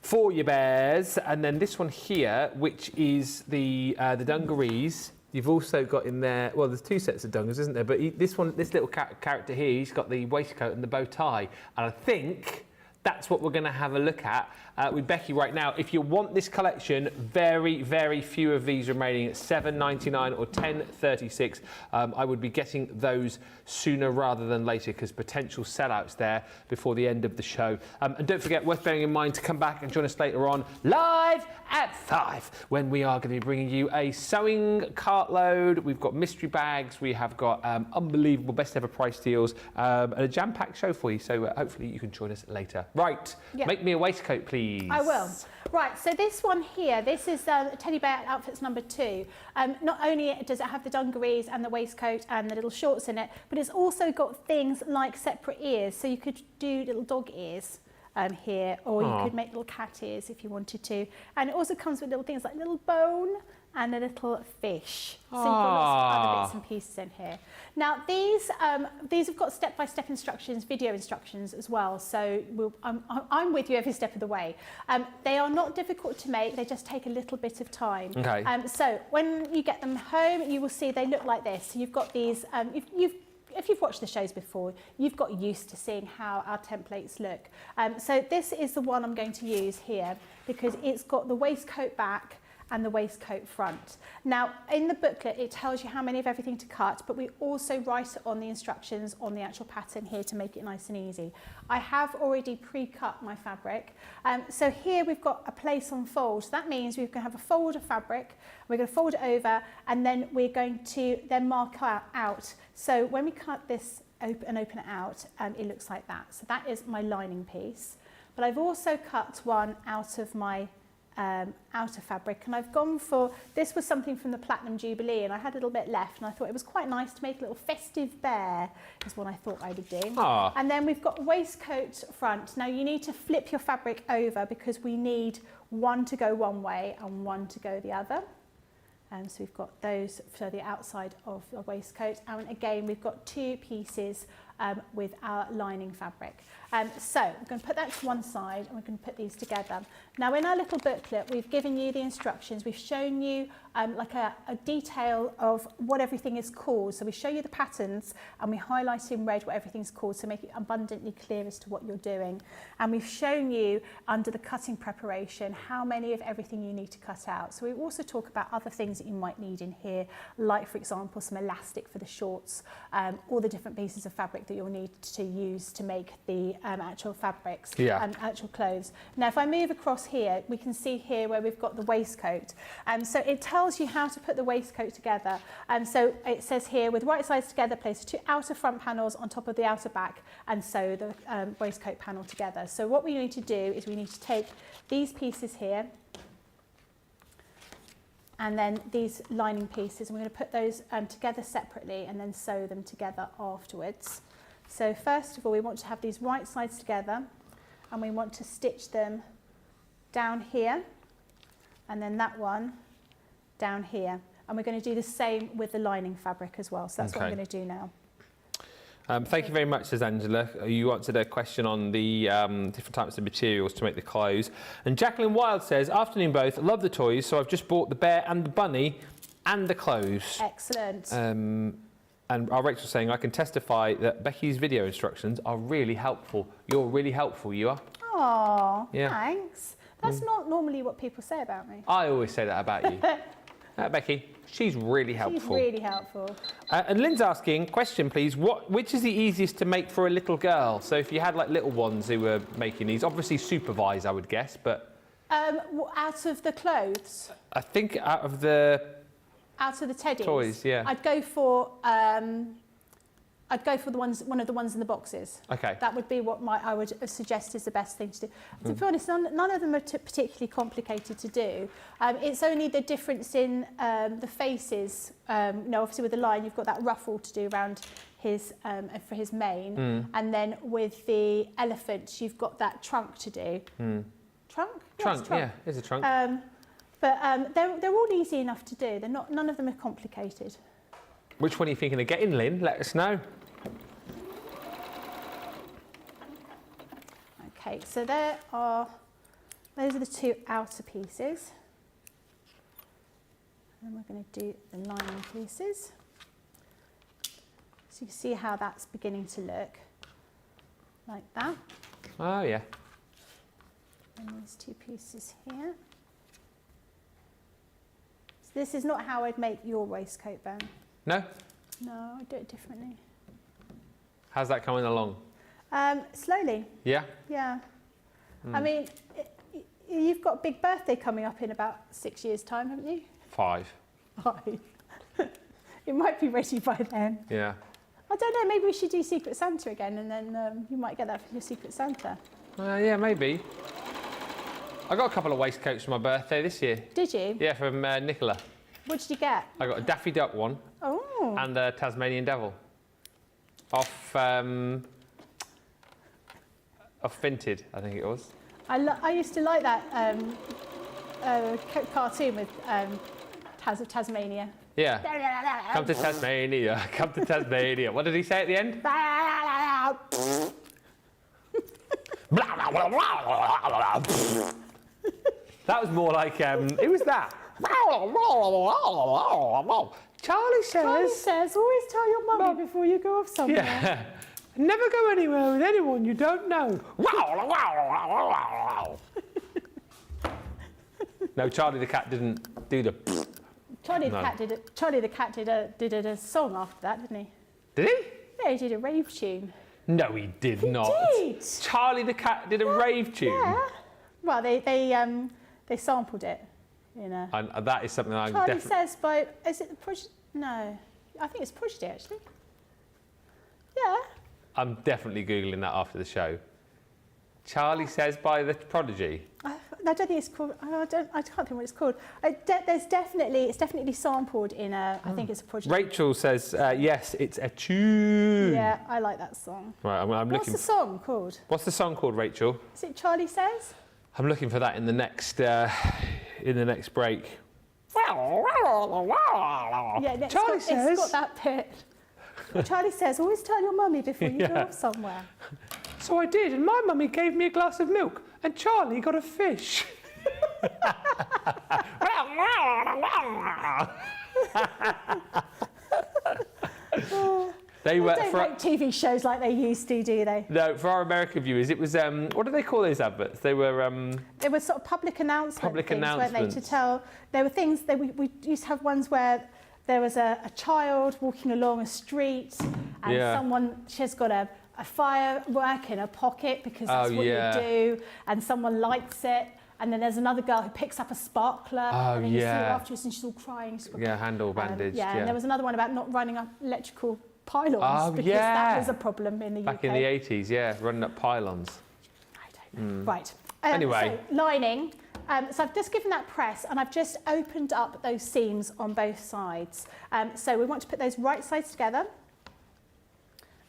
for your bears. And then this one here, which is the dungarees. You've also got in there, well, there's two sets of dungarees, isn't there? But this little character here, he's got the waistcoat and the bow tie. And I think that's what we're going to have a look at with Becky right now. If you want this collection, very, very few of these remaining at $7.99 or $10.36. I would be getting those sooner rather than later because potential sellouts there before the end of the show. And don't forget, worth bearing in mind, to come back and join us later on live at 5 when we are going to be bringing you a sewing cartload. We've got mystery bags, we have got unbelievable best ever price deals, and a jam-packed show for you. So hopefully you can join us later. Right, make me a waistcoat, please. I will. Right, so this one here, this is Teddy Bear Outfits number 2. Not only does it have the dungarees and the waistcoat and the little shorts in it, but it's also got things like separate ears. So you could do little dog ears here, or you could make little cat ears if you wanted to. And it also comes with little things like little bone and a little fish. So you've got lots of other bits and pieces in here. Now these have got step-by-step instructions, video instructions as well. So I'm with you every step of the way. They are not difficult to make. They just take a little bit of time. Okay. So when you get them home, you will see they look like this. So you've got these. If you've watched the shows before, you've got used to seeing how our templates look. So this is the one I'm going to use here because it's got the waistcoat back and the waistcoat front. Now, in the booklet, it tells you how many of everything to cut, but we also write it on the instructions on the actual pattern here to make it nice and easy. I have already pre-cut my fabric. So here we've got a place on fold. So that means we're going to have a fold of fabric, we're going to fold it over, and then we're going to then mark out. So when we cut this open it out, it looks like that. So that is my lining piece. But I've also cut one out of my outer fabric, and I've gone for, this was something from the Platinum Jubilee, and I had a little bit left, and I thought it was quite nice to make a little festive bear, is what I thought I would do. Aww. And then we've got waistcoat front. Now you need to flip your fabric over because we need one to go one way and one to go the other. So we've got those for the outside of the waistcoat, and again we've got two pieces with our lining fabric. So we're going to put that to one side and we're going to put these together. Now in our little booklet we've given you the instructions, we've shown you like a detail of what everything is called. So we show you the patterns and we highlight in red what everything's called to make it abundantly clear as to what you're doing. And we've shown you under the cutting preparation how many of everything you need to cut out. So we also talk about other things that you might need in here, like for example some elastic for the shorts, all the different pieces of fabric that you'll need to use to make the actual fabrics and actual clothes. Now if I move across here, we can see here where we've got the waistcoat. So it tells you how to put the waistcoat together. So it says here, with right sides together, place two outer front panels on top of the outer back and sew the waistcoat panel together. So what we need to do is we need to take these pieces here and then these lining pieces, and we're going to put those together separately and then sew them together afterwards. So first of all, we want to have these right sides together and we want to stitch them down here and then that one down here. And we're going to do the same with the lining fabric as well. So that's what I'm going to do now. Thank you very much, says Angela. You answered a question on the different types of materials to make the clothes. And Jacqueline Wild says, afternoon both, love the toys, so I've just bought the bear and the bunny and the clothes. Excellent. And our Rachel's saying, I can testify that Becky's video instructions are really helpful. You're really helpful, you are. Oh, thanks. That's not normally what people say about me. I always say that about you. Becky, she's really helpful. She's really helpful. And Lynn's asking, question please, which is the easiest to make for a little girl? So if you had like little ones who were making these, obviously supervise I would guess, but... out of the clothes? I think out of the teddies? Toys, yeah. I'd go for one of the ones in the boxes. Okay. That would be what I would suggest is the best thing to do. To be honest, none of them are particularly complicated to do. It's only the difference in the faces. Obviously with the lion, you've got that ruffle to do around his for his mane, and then with the elephant, you've got that trunk to do. Trunk? Trunk, yes, trunk. yeah, it's a trunk. But they're all easy enough to do. None of them are complicated. Which one are you thinking of getting, Lynn? Let us know. Okay, so those are the two outer pieces. And we're going to do the lining pieces. So you can see how that's beginning to look, like that. Oh, yeah. And these two pieces here. So this is not how I'd make your waistcoat, Ben. No? No, I do it differently. How's that coming along? Slowly. Yeah? Yeah. I mean, you've got a big birthday coming up in about 6 years' time, haven't you? 5. 5. It might be ready by then. Yeah. I don't know, maybe we should do Secret Santa again and then you might get that for your Secret Santa. Yeah, maybe. I got a couple of waistcoats for my birthday this year. Did you? Yeah, from Nicola. What did you get? I got a Daffy Duck one. Oh. And a Tasmanian Devil. Off Offented, I think it was. I used to like that cartoon with Taz of Tasmania. Yeah. Come to Tasmania, come to Tasmania. What did he say at the end? That was more like, who was that? Charlie says, always tell your mummy before you go off somewhere. yeah, never go anywhere with anyone you don't know. No, Charlie the cat didn't do the. Charlie the cat did a song after that, didn't he? Did he? Yeah, he did a rave tune. No, he did not. Did. Charlie the cat did a rave tune. Yeah. Well, they sampled it, you know. And that is something I'm Charlie definitely. says by, is it the Prodigy? No, I think it's Prodigy actually. Yeah. I'm definitely googling that after the show. Charlie says by the Prodigy. I don't think it's called. I can't think what it's called. It's definitely sampled in a. I think it's a Prodigy. Rachel says yes, it's a tune. Yeah, I like that song. Right, I'm What's looking. the song called? What's the song called, Rachel? Is it Charlie Says? I'm looking for that in the next break. Yeah, Charlie says. It's got that bit. Charlie says, always tell your mummy before you go Yeah. off somewhere. So I did, and my mummy gave me a glass of milk, and Charlie got a fish. They were Don't make TV shows like they used to, do they? no, for our American viewers, it was what do they call those adverts? They were There were sort of public announcements, weren't they? announcements. To tell. There were things that we used to have ones where there was a child walking along a street, and Yeah. she's got a firework in her pocket because that's Oh, what yeah. you do, and someone lights it. And then there's another girl who picks up a sparkler, Oh, and then you see her yeah. afterwards, and she's all crying. She's got handle bandaged. yeah, and there was another one about not running up electrical pylons Oh, because yeah. that was a problem in the Back UK. in the 80s, yeah, running up pylons. I don't know. Right. Anyway. So, lining. So I've just given that press, and I've just opened up those seams on both sides. So we want to put those right sides together,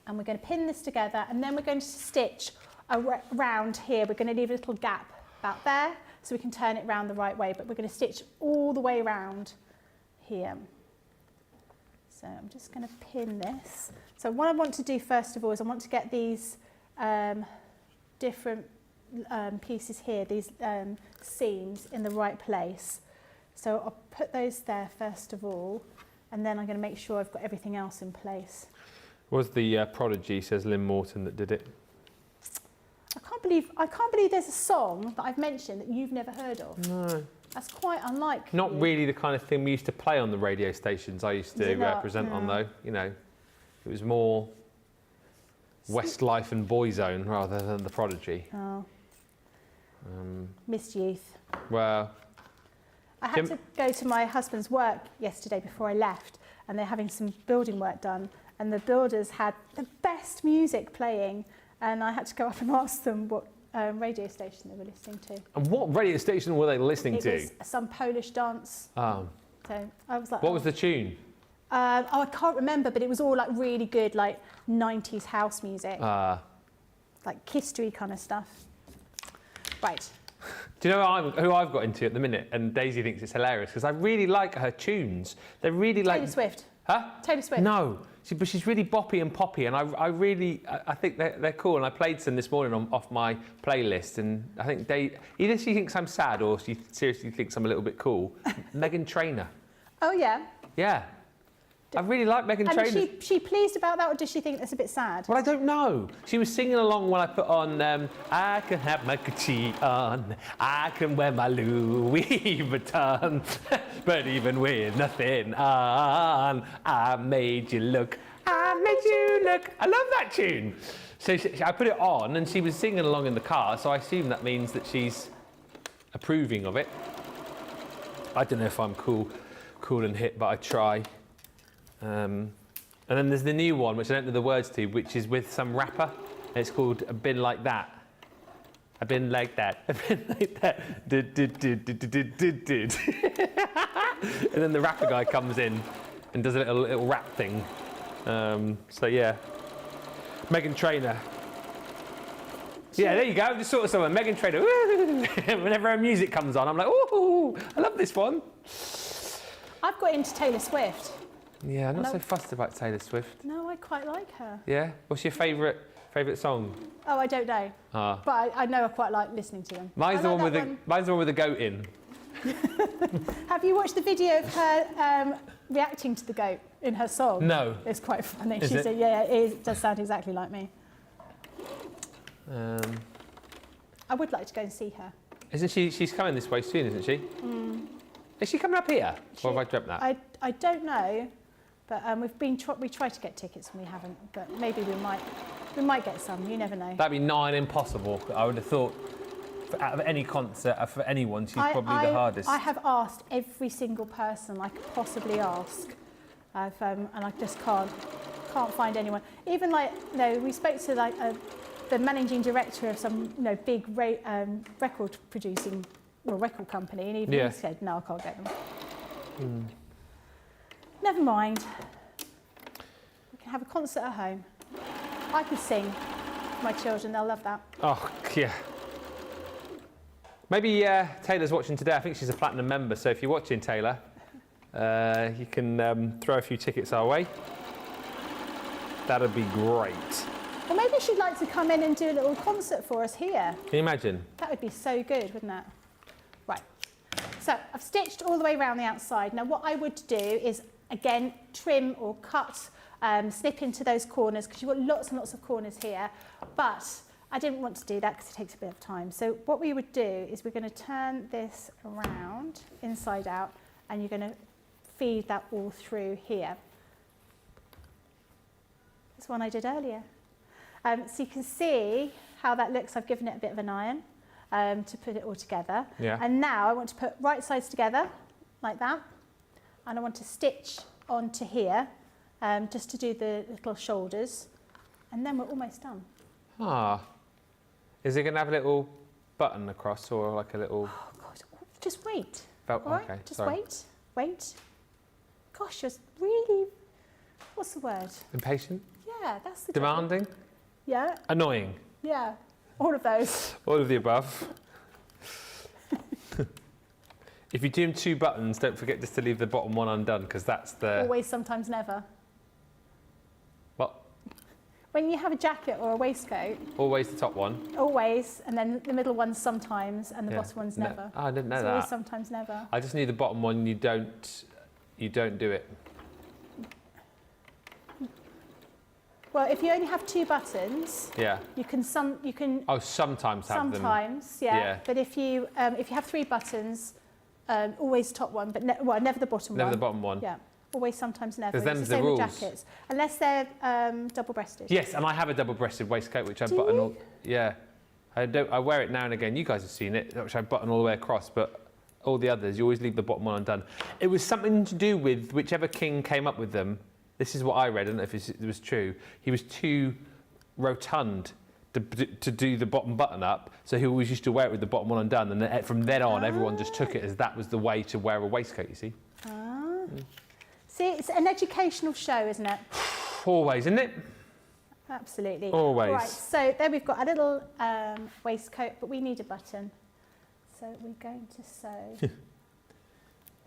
and we're going to pin this together, and then we're going to stitch around here. We're going to leave a little gap about there, so we can turn it round the right way, but we're going to stitch all the way around here. So I'm just going to pin this. So what I want to do first of all is I want to get these different pieces here, these seams in the right place. So I'll put those there first of all, and then I'm going to make sure I've got everything else in place. Was the Prodigy, says Lynn Morton, that did it? I can't believe there's a song that I've mentioned that you've never heard of. No. That's quite unlike Not you. really the kind of thing we used to play on the radio stations I used Is it to not? present on, No. though. You know, it was more Westlife and Boyzone rather than the Prodigy. Oh. Missed youth. Well, I had Jim- to go to my husband's work yesterday before I left, and they're having some building work done, and the builders had the best music playing, and I had to go up and ask them what radio station they were listening to. and what radio station were they listening It to? was some Polish dance. Oh. So I was like, What was the tune? I can't remember, but it was all like really good, like 90s house music, like history kind of stuff. Right. Do you know who I've got into at the minute? And Daisy thinks it's hilarious because I really like her tunes. They're really like. Taylor Swift. Huh? Taylor Swift. No, but she's really boppy and poppy, and I think they're cool. And I played some this morning off my playlist, and I think either she thinks I'm sad or she seriously thinks I'm a little bit cool. Meghan Trainor. Oh yeah. Yeah. I really like Meghan And Trainor. is she pleased about that, or does she think that's a bit sad? Well, I don't know. She was singing along when I put on I can have my Gucci on, I can wear my Louis Vuitton, but even with nothing on, I made you look, I made you look. I love that tune. So I put it on and she was singing along in the car, so I assume that means that she's approving of it. I don't know if I'm cool and hip, but I try. And then there's the new one, which I don't know the words to, which is with some rapper. And it's called "I've Been Like That." I've been like that. I've been like that. Did. And then the rapper guy comes in and does a little rap thing. So yeah, Meghan Trainor. Yeah, there you go. Just sort of someone, Megan Trainor. Whenever her music comes on, I'm like, ooh, I love this one. I've got into Taylor Swift. Yeah, I'm not so fussed about Taylor Swift. No, I quite like her. Yeah? What's your favourite song? Oh, I don't know. Ah. But I know I quite like listening to them. Mine's I the like one that with mine's the one with the goat in. Have you watched the video of her reacting to the goat in her song? No. It's quite funny. Is She it? said, yeah, it does sound exactly like me. I would like to go and see her. Isn't she? She's coming this way soon, isn't she? Is she coming up here? Or have I dreamt that? I don't know, but we tried to get tickets and we haven't. But maybe we might get some. You never know. That'd be nigh impossible. I would have thought, out of any concert, for anyone, she's probably the hardest. I have asked every single person I could possibly ask, and I just can't find anyone. Even we spoke to the managing director of some big record producing record company, and even he said no, I can't get them. Never mind. We can have a concert at home. I could sing for my children; they'll love that. Oh yeah. Maybe Taylor's watching today. I think she's a platinum member, so if you're watching, Taylor, you can throw a few tickets our way. That'd be great. Well, maybe she'd like to come in and do a little concert for us here. Can you imagine? That would be so good, wouldn't it? Right. So I've stitched all the way around the outside. Now what I would do is, again, trim or cut, snip into those corners, because you've got lots and lots of corners here. But I didn't want to do that because it takes a bit of time. So what we would do is we're going to turn this around, inside out, and you're going to feed that all through here. This one I did earlier. So you can see how that looks. I've given it a bit of an iron to put it all together. Yeah. And now I want to put right sides together, like that. And I want to stitch onto here, just to do the little shoulders. And then we're almost done. Ah. Is it going to have a little button across, or like a little... Oh, God. Just wait. Felt, all right? okay, Just sorry. wait. Gosh, you're really... What's the word? Impatient? Yeah, that's the... Demanding? Yeah, Annoying? yeah. All of those. All of the above. If you do them 2 buttons, don't forget just to leave the bottom one undone, because that's the... Always, sometimes, never. What? When you have a jacket or a waistcoat, Always the top one? always, and then the middle one's sometimes, and the Yeah. bottom one's No. never. Oh, I didn't know It's that. always, sometimes, never. I just knew the bottom one, you don't do it. Well, if you only have 2 buttons, Yeah. you can Oh, sometimes have them. sometimes, yeah. Yeah. But if you have 3 buttons, always top one, but never the bottom one. Never the bottom one. Yeah. Always, sometimes, never. 'Cause them's It's the same with rules. jackets, unless they're double-breasted. Yes, and I have a double-breasted waistcoat, which I Do button you? all... Yeah. I wear it now and again. You guys have seen it, which I button all the way across, but all the others, you always leave the bottom one undone. It was something to do with whichever king came up with them. This is what I read, I don't know if it was true. He was too rotund to do the bottom button up, so he always used to wear it with the bottom one undone, and then from then on, everyone just took it as that was the way to wear a waistcoat, you see. Ah. See, it's an educational show, isn't it? Always, isn't it? Absolutely. Always. Right, so there we've got a little waistcoat, but we need a button. So we're going to sew, if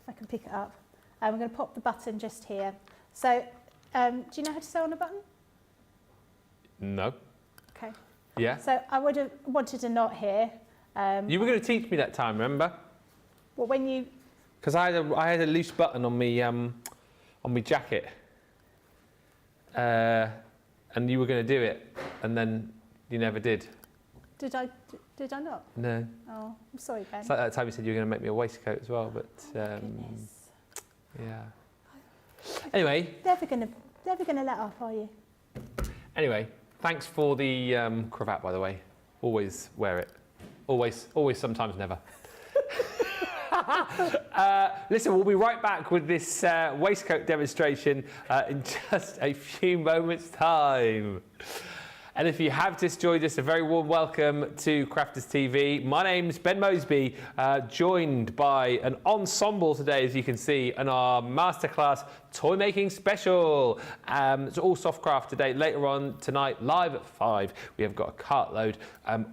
I can pick it up. We're going to pop the button just here. So, do you know how to sew on a button? No. Okay. Yeah. So I would have wanted a knot here. You were going to teach me that time, remember? Well, when you... Because I had a loose button on me jacket, and you were going to do it, and then you never did. Did I not? No. Oh, I'm sorry, Ben. It's like that time you said you were going to make me a waistcoat as well, but Goodness. yeah. Anyway. Never gonna let up, are you? Anyway, thanks for the cravat, by the way. Always wear it. Always, sometimes, never. Listen, we'll be right back with this waistcoat demonstration in just a few moments' time. And if you have just joined us, a very warm welcome to Crafters TV. My name's Ben Moseby, joined by an ensemble today, as you can see, in our masterclass toy making special. It's all soft craft today. Later on tonight, live at 5, we have got a cartload,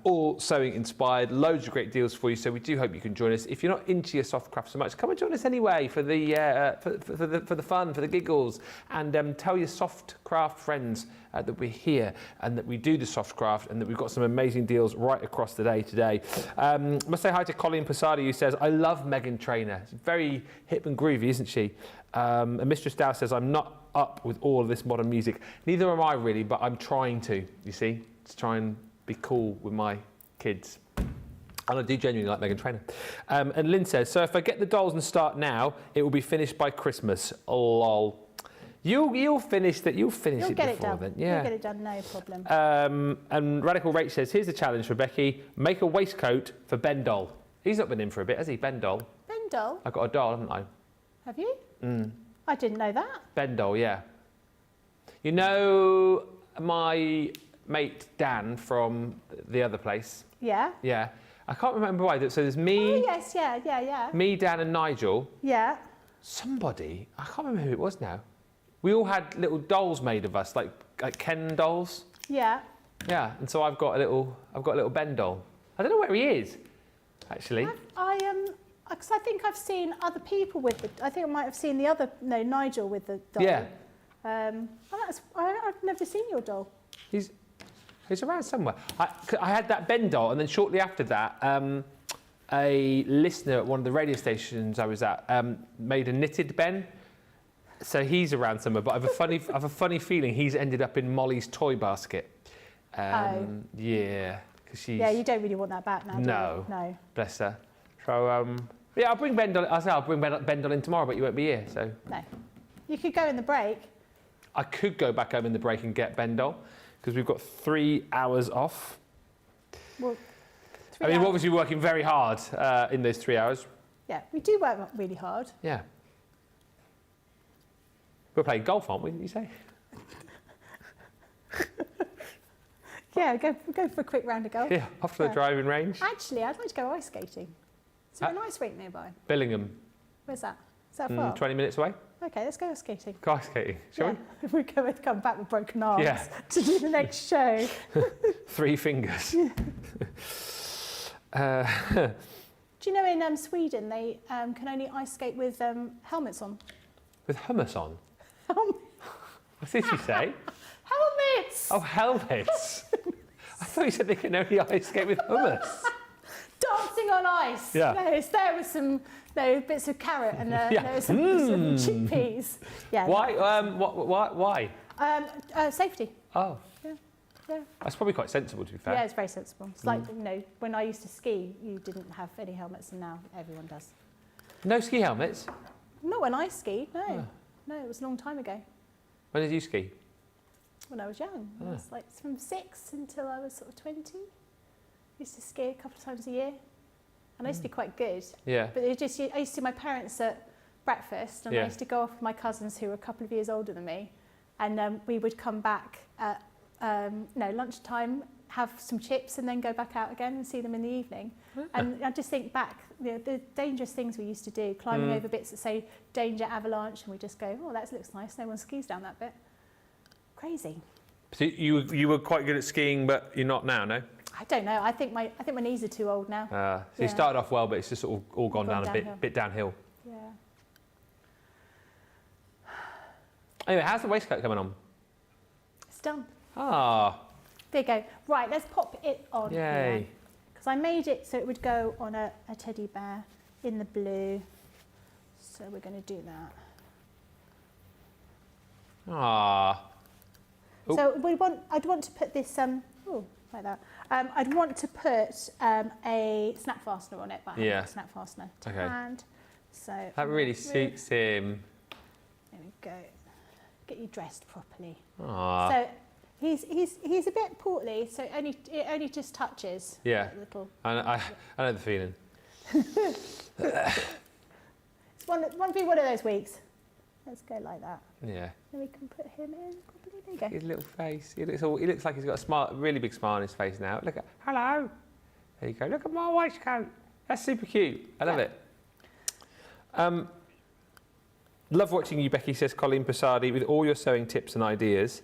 all sewing inspired, loads of great deals for you. So we do hope you can join us. If you're not into your soft craft so much, come and join us anyway for the for the fun, for the giggles, and tell your soft craft friends that we're here and that we do the soft craft and that we've got some amazing deals right across the day today. Must say hi to Colleen Posada, who says, I love Megan Trainor. She's very hip and groovy, isn't she? And Mistress Dow says, I'm not up with all of this modern music. Neither am I really, but I'm trying to, you see, to try and be cool with my kids. And I do genuinely like Megan Trainor. And Lynn says, so if I get the dolls and start now, it will be finished by Christmas. Lol. You'll finish that. You'll finish it before then. Yeah. You'll get it done, no problem. And Radical Rach says, here's a challenge for Becky. Make a waistcoat for Ben Doll. He's not been in for a bit, has he? Ben Doll. Ben Doll? I've got a doll, haven't I? Have you? I didn't know that. Ben Doll, yeah. You know my mate Dan from the other place? Yeah. Yeah. I can't remember why. So there's me. Oh, yes, yeah. Me, Dan and Nigel. Yeah. Somebody, I can't remember who it was now. We all had little dolls made of us, like Ken dolls. Yeah. Yeah, and so I've got a little Ben doll. I don't know where he is, actually. Because I think I've seen other people with the. I think I might have seen Nigel with the doll. Yeah. I've never seen your doll. He's around somewhere. I had that Ben doll, and then shortly after that, a listener at one of the radio stations I was at made a knitted Ben. So he's around somewhere, but I've a funny feeling he's ended up in Molly's toy basket. Yeah, because she's. Yeah, you don't really want that back now. No. Do you? No. Bless her. So yeah, I'll bring Ben doll. I'll bring Ben doll in tomorrow, but you won't be here. So. No. You could go in the break. I could go back home in the break and get Ben doll, because we've got 3 hours off. Well, we're obviously working very hard in those 3 hours. Yeah, we do work really hard. Yeah. We're playing golf, aren't we, did you say? Yeah, go for a quick round of golf. Yeah, off to the driving range. Actually, I'd like to go ice skating. Is there an ice rink nearby? Billingham. Where's that? Is that far? 20 minutes away. Okay, let's go ice skating. Go ice skating, shall we? If we come back with broken arms to do the next show. 3 fingers. Do you know in Sweden they can only ice skate with helmets on? With hummus on? What did you say? Helmets! Oh, helmets. I thought you said they can only ice skate with hummus. Dancing on ice. Yeah. No, it's there with some bits of carrot and some chickpeas. Yeah. Why? Why? Safety. Oh. Yeah. That's probably quite sensible, to be fair. Yeah, it's very sensible. It's like, when I used to ski, you didn't have any helmets, and now everyone does. No ski helmets? Not when I skied, no. Oh. No, it was a long time ago. When did you ski? When I was young. It was like from 6 until I was sort of 20. Used to ski a couple of times a year. And I used to be quite good. Yeah. But I used to see my parents at breakfast, and I used to go off with my cousins who were a couple of years older than me. And we would come back at lunchtime, have some chips, and then go back out again and see them in the evening. And I just think back, the dangerous things we used to do, climbing over bits that say danger avalanche, and we just go, oh, that looks nice. No one skis down that bit. Crazy. So you were quite good at skiing, but you're not now, no? I don't know. I think my knees are too old now. So you started off well, but it's just sort of all gone down a bit downhill. Yeah. Anyway, how's the waistcoat coming on? It's done. Ah. There you go. Right, let's pop it on. Yay. Because I made it so it would go on a teddy bear in the blue. So we're going to do that. Ah. So I'd want to put this, like that. I'd want to put a snap fastener on it, but I haven't got a snap fastener to hand. So that really suits him. There we go. Get you dressed properly. Aww. So he's a bit portly, so it only just touches. Yeah. A little. I know the feeling. It's one of those weeks. Let's go like that. Yeah. Then we can put him in properly. There you go. His little face. He looks like he's got a smile, really big smile on his face now. Look at, hello. There you go. Look at my waistcoat. That's super cute. I love it. Love watching you, Becky, says Colleen Passardi, with all your sewing tips and ideas.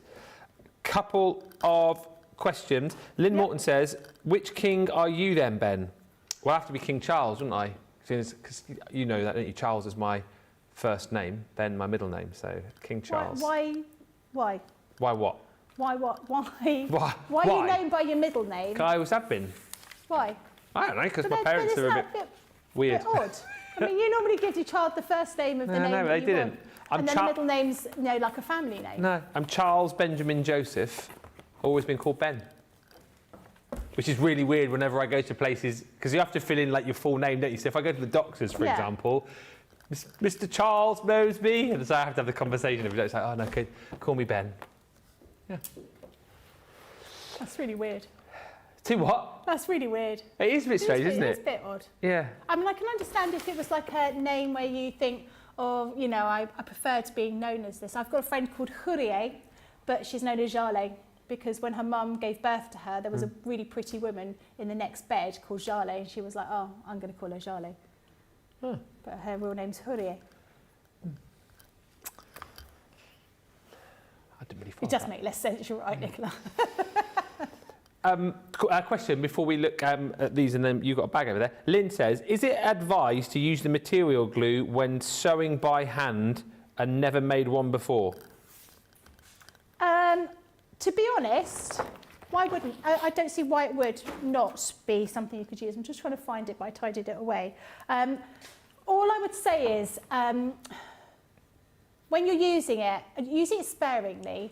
Couple of questions. Lynn Morton says, which king are you then, Ben? Well, I have to be King Charles, wouldn't I? Because you know that, don't you? Charles is my first name, Ben my middle name, so King Charles. Why? Why what? Why what? Why? Why? Are you known by your middle name? I always have been. Why? I don't know, because my parents are a bit weird. Bit odd. I mean, you normally give your child the first name of the name No, that I you didn't. want. And then the middle name's, you know, like a family name. No, I'm Charles Benjamin Joseph. Always been called Ben. Which is really weird whenever I go to places, because you have to fill in like your full name, don't you? So if I go to the doctors, for example, Mr. Charles Moseby, and so I have to have the conversation. It's like, oh no, call me Ben. Yeah. That's really weird. See what? That's really weird. It is a bit strange, isn't it? It's a bit odd. Yeah. I mean, I can understand if it was like a name where you think, oh, you know, I prefer to be known as this. I've got a friend called Hurie, but she's known as Jale, because when her mum gave birth to her, there was a really pretty woman in the next bed called Jale, and she was like, oh, I'm going to call her Jale. Huh. But her real name's Hurie. I didn't really follow It does that. make less sense, you're right, Nicola. A question before we look at these, and then you've got a bag over there. Lynn says, is it advised to use the material glue when sewing by hand and never made one before? To be honest, why wouldn't? I don't see why it would not be something you could use. I'm just trying to find it, but I tidied it away. All I would say is, when you're using it sparingly.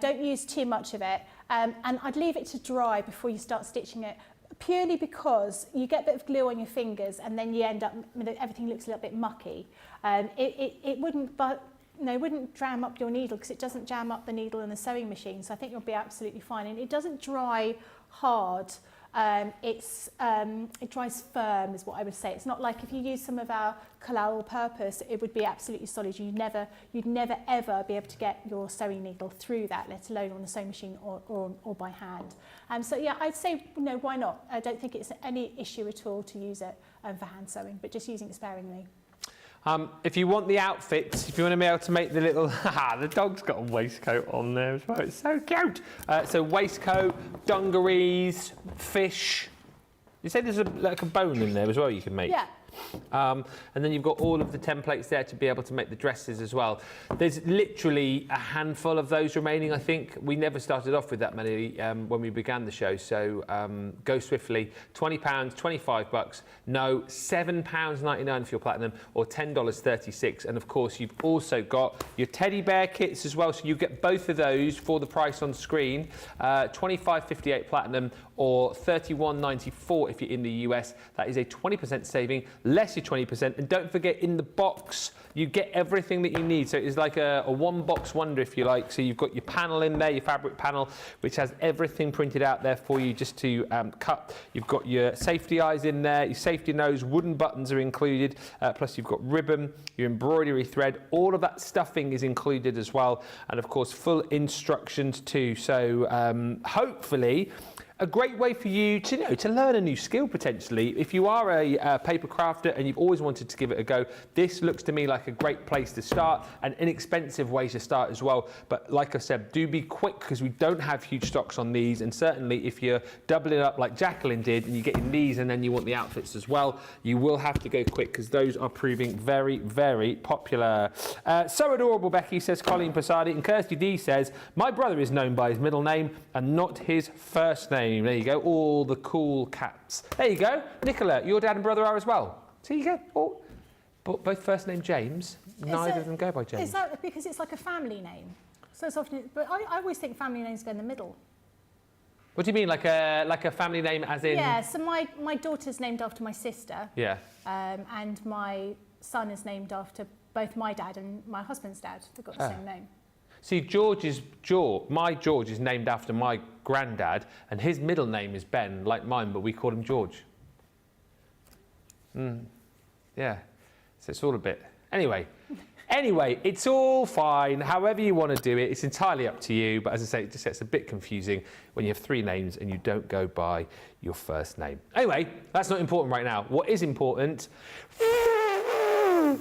Don't use too much of it. And I'd leave it to dry before you start stitching it, purely because you get a bit of glue on your fingers and then you end up, everything looks a little bit mucky. It wouldn't jam up your needle, because it doesn't jam up the needle in the sewing machine. So I think you'll be absolutely fine. And it doesn't dry hard. It dries firm, is what I would say. It's not like if you use some of our collal all-purpose, it would be absolutely solid. You'd never ever be able to get your sewing needle through that, let alone on a sewing machine or by hand. So yeah, I'd say, why not? I don't think it's any issue at all to use it for hand sewing, but just using it sparingly. If you want the outfits, if you want to be able to make the little... the dog's got a waistcoat on there as well. It's so cute. So waistcoat, dungarees, fish. You said there's like a bone in there as well you can make. Yeah. And then you've got all of the templates there to be able to make the dresses as well. There's literally a handful of those remaining, I think. We never started off with that many when we began the show, so go swiftly. £20, $25, no, £7.99 for your platinum, or $10.36. And of course, you've also got your teddy bear kits as well, so you get both of those for the price on screen. $25.58 platinum, or $31.94 if you're in the US. That is a 20% saving, less your 20%. And don't forget, in the box, you get everything that you need. So it's like a one-box wonder, if you like. So you've got your panel in there, your fabric panel, which has everything printed out there for you just to cut. You've got your safety eyes in there, your safety nose, wooden buttons are included, plus you've got ribbon, your embroidery thread, all of that stuffing is included as well. And of course, full instructions too. So hopefully, a great way for you to learn a new skill potentially. If you are a paper crafter and you've always wanted to give it a go, this looks to me like a great place to start, an inexpensive way to start as well. But like I said, do be quick, because we don't have huge stocks on these. And certainly if you're doubling up like Jacqueline did and you're getting these and then you want the outfits as well, you will have to go quick, because those are proving very, very popular. So adorable, Becky, says Colleen Passardi. And Kirsty D says, my brother is known by his middle name and not his first name. There you go, all the cool cats. There you go, Nicola, your dad and brother are as well. So you go, both first name James, neither of them go by James. Is that because it's like a family name? So it's often, but I always think family names go in the middle. What do you mean, like a family name as in? Yeah, so my daughter's named after my sister. Yeah. And my son is named after both my dad and my husband's dad. They've got the same name. See, my George is named after my granddad, and his middle name is Ben, like mine, but we call him George. Yeah, so it's all a bit... Anyway, Anyway, it's all fine. However you want to do it, it's entirely up to you. But as I say, it just gets a bit confusing when you have 3 names and you don't go by your first name. Anyway, that's not important right now. What is important,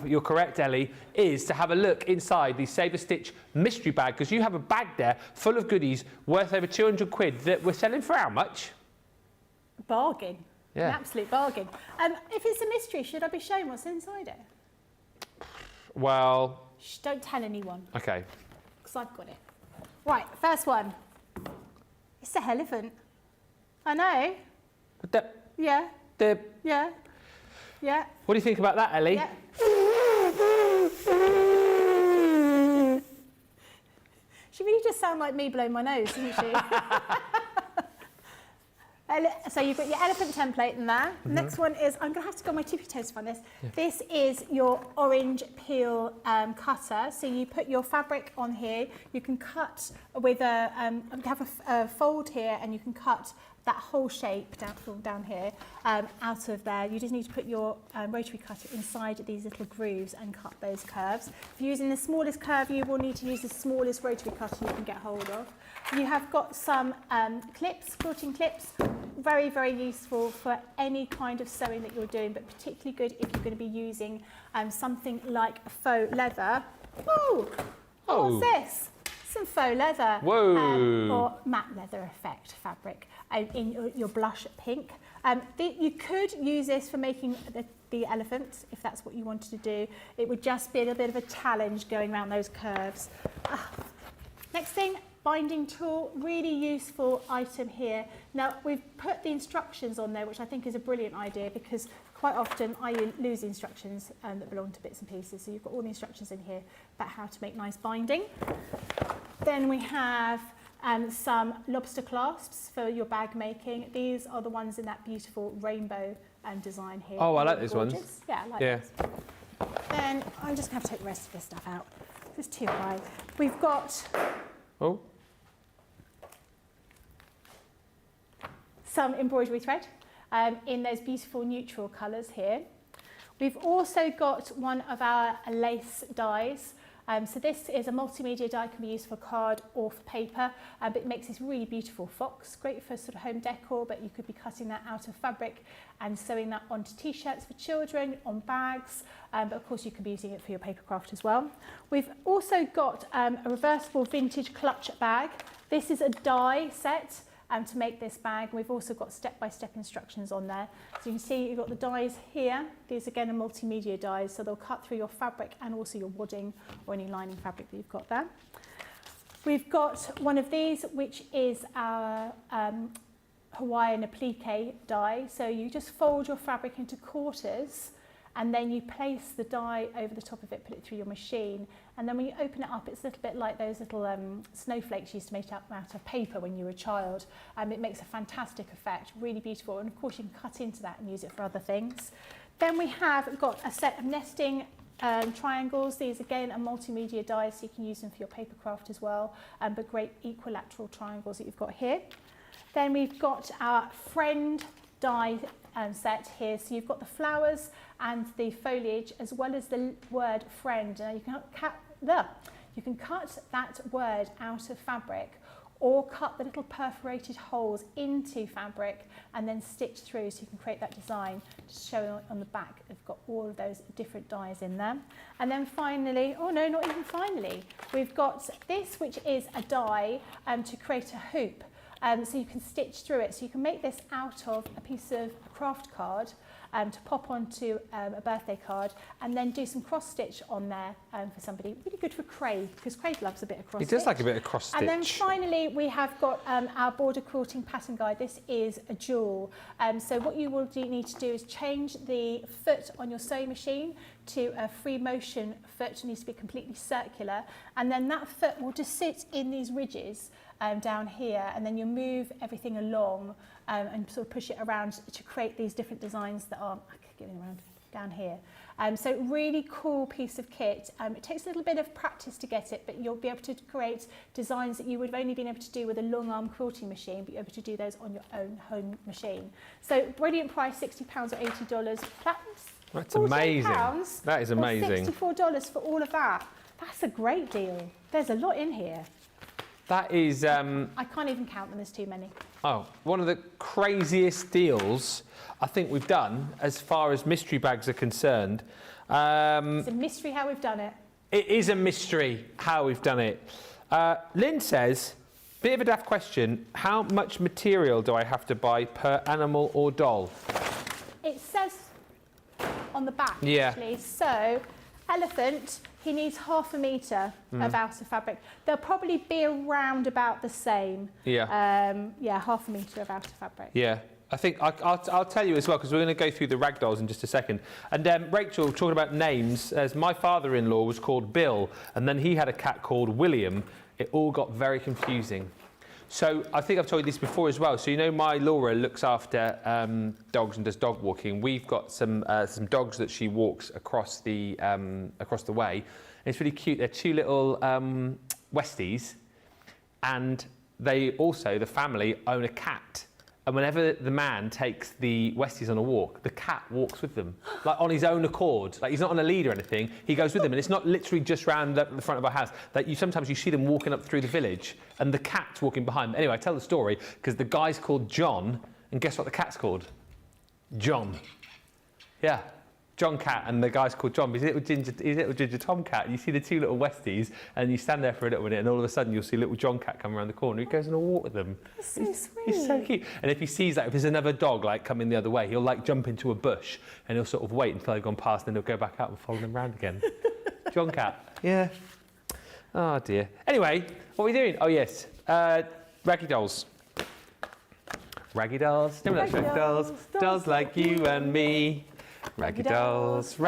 you're correct, Ellie, is to have a look inside the Save a Stitch mystery bag, because you have a bag there full of goodies worth over 200 quid that we're selling for how much? Bargain. Yeah. An absolute bargain. If it's a mystery, should I be showing what's inside it? Well... Shh, don't tell anyone. Okay. Because I've got it. Right, first one. It's a elephant. I know. Yeah. Yeah. Yeah. What do you think about that, Ellie? Yeah. She really does sound like me blowing my nose, doesn't she? So you've got your elephant template in there. Next one is, I'm going to have to go on my tippy toes to find this. Yeah. This is your orange peel cutter. So you put your fabric on here. You can cut with have a fold here, and you can cut that whole shape down here out of there. You just need to put your rotary cutter inside these little grooves and cut those curves. If you're using the smallest curve, you will need to use the smallest rotary cutter you can get hold of. You have got some clips, quilting clips, very, very useful for any kind of sewing that you're doing, but particularly good if you're going to be using something like faux leather. Ooh, what's this? Some faux leather. Whoa. Or matte leather effect fabric in your blush pink. You could use this for making the elephant, if that's what you wanted to do. It would just be a little bit of a challenge going around those curves. Next thing, binding tool, really useful item here. Now, we've put the instructions on there, which I think is a brilliant idea, because quite often I lose instructions that belong to bits and pieces. So you've got all the instructions in here about how to make nice binding. Then we have some lobster clasps for your bag making. These are the ones in that beautiful rainbow design here. Oh, I like these gorgeous. ones. Yeah, I like those. Then I'm just going to take the rest of this stuff out. It's too high. We've got some embroidery thread in those beautiful neutral colours here. We've also got one of our lace dies. So this is a multimedia die, can be used for card or for paper, but it makes this really beautiful fox, great for sort of home decor, but you could be cutting that out of fabric and sewing that onto t-shirts for children, on bags, but of course you could be using it for your paper craft as well. We've also got a reversible vintage clutch bag. This is a die set to make this bag. We've also got step-by-step instructions on there. So you can see you've got the dies here. These again are multimedia dies, so they'll cut through your fabric and also your wadding or any lining fabric that you've got there. We've got one of these, which is our Hawaiian applique die. So you just fold your fabric into quarters, and then you place the die over the top of it, put it through your machine, and then when you open it up, it's a little bit like those little snowflakes you used to make out of paper when you were a child. It makes a fantastic effect, really beautiful, and of course you can cut into that and use it for other things. Then we have got a set of nesting triangles. These again are multimedia dies, so you can use them for your paper craft as well, but great equilateral triangles that you've got here. Then we've got our friend die set here. So you've got the flowers and the foliage, as well as the word friend. You can cut that word out of fabric, or cut the little perforated holes into fabric and then stitch through, so you can create that design. Just showing on the back, they've got all of those different dies in there. And then finally, oh no, not even finally, we've got this, which is a die to create a hoop. So you can stitch through it. So you can make this out of a piece of a craft card to pop onto a birthday card, and then do some cross stitch on there for somebody. Really good for Craig, because Craig loves a bit of cross stitch. He does like a bit of cross stitch. And then finally we have got our border quilting pattern guide. This is a jewel. So what you will need to do is change the foot on your sewing machine to a free motion foot. It needs to be completely circular, and then that foot will just sit in these ridges down here, and then you move everything along and sort of push it around to create these different designs that are getting around down here. So really cool piece of kit. It takes a little bit of practice to get it, but you'll be able to create designs that you would have only been able to do with a long arm quilting machine, but you're able to do those on your own home machine. So brilliant price, £60 or $80. That's amazing. £48 That is amazing. Or $64 for all of that. That's a great deal. There's a lot in here. That is... I can't even count them, there's too many. Oh, one of the craziest deals I think we've done as far as mystery bags are concerned. It's a mystery how we've done it. It is a mystery how we've done it. Lynn says, bit of a daft question, how much material do I have to buy per animal or doll? It says on the back, Yeah. actually. So, elephant, he needs ½ a metre of outer fabric. They'll probably be around about the same. Yeah. Yeah, ½ a metre of outer fabric. Yeah. I think I'll tell you as well, because we're going to go through the rag dolls in just a second. And Rachel, talking about names, as my father-in-law was called Bill, and then he had a cat called William. It all got very confusing. So I think I've told you this before as well. So you know my Laura looks after dogs and does dog walking. We've got some dogs that she walks across the way. And it's really cute. They're two little Westies, and they also, the family, own a cat. And whenever the man takes the Westies on a walk, the cat walks with them, like on his own accord. Like he's not on a lead or anything. He goes with them, and it's not literally just round the front of our house. Like sometimes you see them walking up through the village, and the cat's walking behind them. Anyway, I tell the story because the guy's called John, and guess what the cat's called? John. Yeah. John Cat, and the guy's called John. He's a little ginger Tom Cat. And you see the two little Westies, and you stand there for a little minute, and all of a sudden you'll see little John Cat come around the corner. He goes on a walk with them. That's so sweet. He's so cute. And if he sees, like, if there's another dog, like, coming the other way, he'll, like, jump into a bush, and he'll sort of wait until they've gone past, and then he'll go back out and follow them round again. John Cat. Yeah. Oh, dear. Anyway, what are we doing? Oh, yes. Raggy dolls. Raggy dolls. Raggy dolls. Dolls like you and me. Raggy dolls,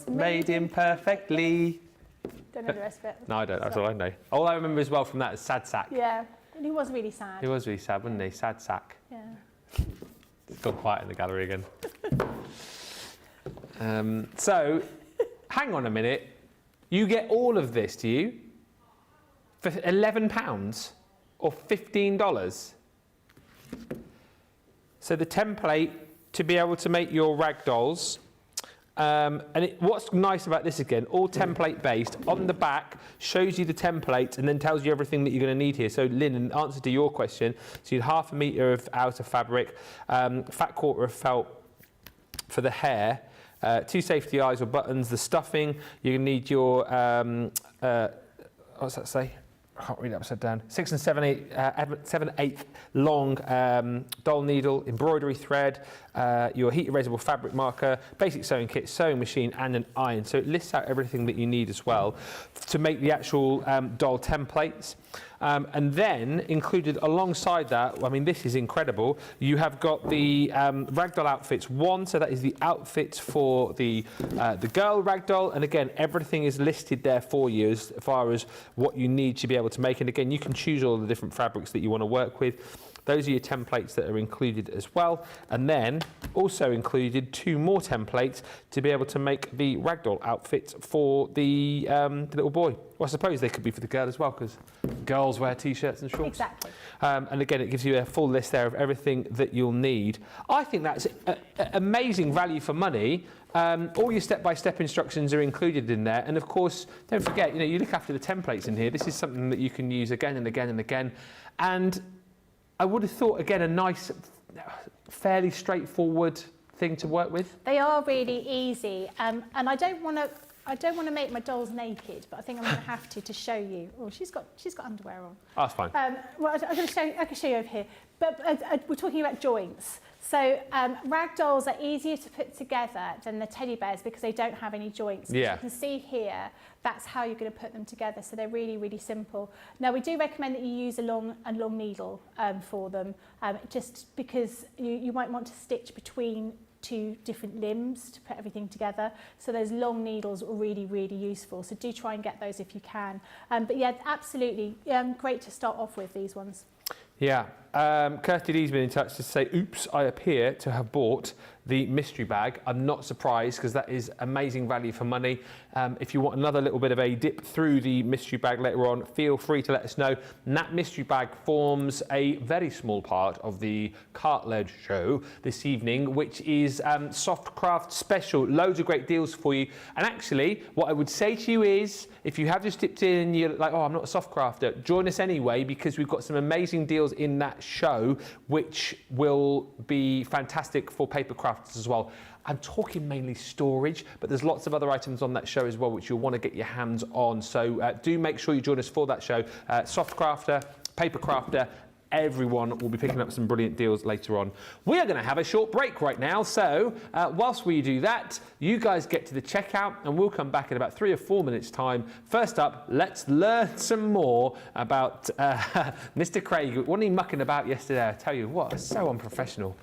made imperfectly. Don't know the rest of it. No, I don't. That's all I know. All I remember as well from that is Sad Sack. Yeah, and he was really sad. He was really sad, wasn't he? Sad Sack. Yeah. It's gone quiet in the gallery again. So, hang on a minute. You get all of this, do you? For £11 or $15? So the template to be able to make your rag dolls. What's nice about this again, all template based, on the back shows you the template and then tells you everything that you're going to need here. So Lynn, in answer to your question, so you need ½ a metre of outer fabric, fat quarter of felt for the hair, 2 safety eyes or buttons, the stuffing, you're going to need your, what's that say? I can't read it upside down. 6 7/8 long doll needle, embroidery thread, your heat erasable fabric marker, basic sewing kit, sewing machine, and an iron. So it lists out everything that you need as well to make the actual doll templates. And then included alongside that, I mean, this is incredible. You have got the ragdoll outfits 1, so that is the outfits for the girl ragdoll. And again, everything is listed there for you as far as what you need to be able to make. And again, you can choose all the different fabrics that you want to work with. Those are your templates that are included as well. And then also included 2 more templates to be able to make the ragdoll outfits for the little boy. Well, I suppose they could be for the girl as well, because girls wear T-shirts and shorts. Exactly. And again, it gives you a full list there of everything that you'll need. I think that's amazing value for money. All your step-by-step instructions are included in there. And of course, don't forget, you look after the templates in here. This is something that you can use again and again and again. And I would have thought, again, a nice, fairly straightforward thing to work with. They are really easy, and I don't want to make my dolls naked, but I think I'm going to have to show you. Oh, she's got underwear on. Oh, that's fine. Well, I can show you over here. But we're talking about joints. So rag dolls are easier to put together than the teddy bears because they don't have any joints. Yeah. You can see here, that's how you're going to put them together. So they're really, really simple. Now, we do recommend that you use a long needle for them, just because you might want to stitch between 2 different limbs to put everything together. So those long needles are really, really useful. So do try and get those if you can. But yeah, absolutely great to start off with, these ones. Yeah. Kirsty D's been in touch to say, oops, I appear to have bought the mystery bag. I'm not surprised because that is amazing value for money. If you want another little bit of a dip through the mystery bag later on, feel free to let us know. And that mystery bag forms a very small part of the cartilage show this evening, which is Soft Craft Special. Loads of great deals for you. And actually, what I would say to you is, if you have just dipped in and you're like, oh, I'm not a soft crafter, join us anyway, because we've got some amazing deals in that show, which will be fantastic for paper crafters as well. I'm talking mainly storage, but there's lots of other items on that show as well, which you'll want to get your hands on. So do make sure you join us for that show. Soft crafter, paper crafter, everyone will be picking up some brilliant deals later on. We are going to have a short break right now, so whilst we do that, you guys get to the checkout and we'll come back in about 3 or 4 minutes time. First up, let's learn some more about Mr. Craig. Wasn't he mucking about yesterday? I tell you what, so unprofessional.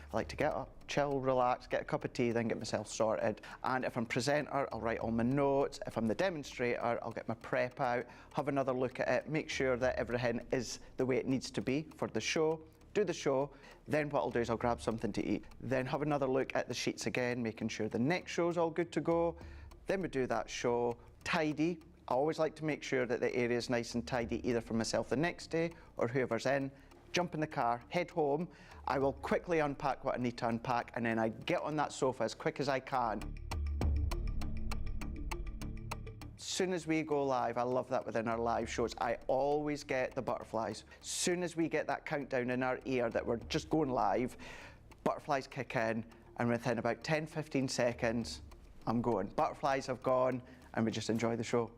I like to get up, chill, relax, get a cup of tea, then get myself sorted. And if I'm presenter, I'll write all my notes. If I'm the demonstrator, I'll get my prep out, have another look at it, make sure that everything is the way it needs to be for the show, do the show. Then what I'll do is I'll grab something to eat, then have another look at the sheets again, making sure the next show's all good to go. Then we do that show, tidy. I always like to make sure that the area is nice and tidy, either for myself the next day or whoever's in. Jump in the car, head home. I will quickly unpack what I need to unpack, and then I get on that sofa as quick as I can. As soon as we go live, I love that within our live shows, I always get the butterflies. As soon as we get that countdown in our ear that we're just going live, butterflies kick in, and within about 10-15 seconds, I'm going. Butterflies have gone, and we just enjoy the show.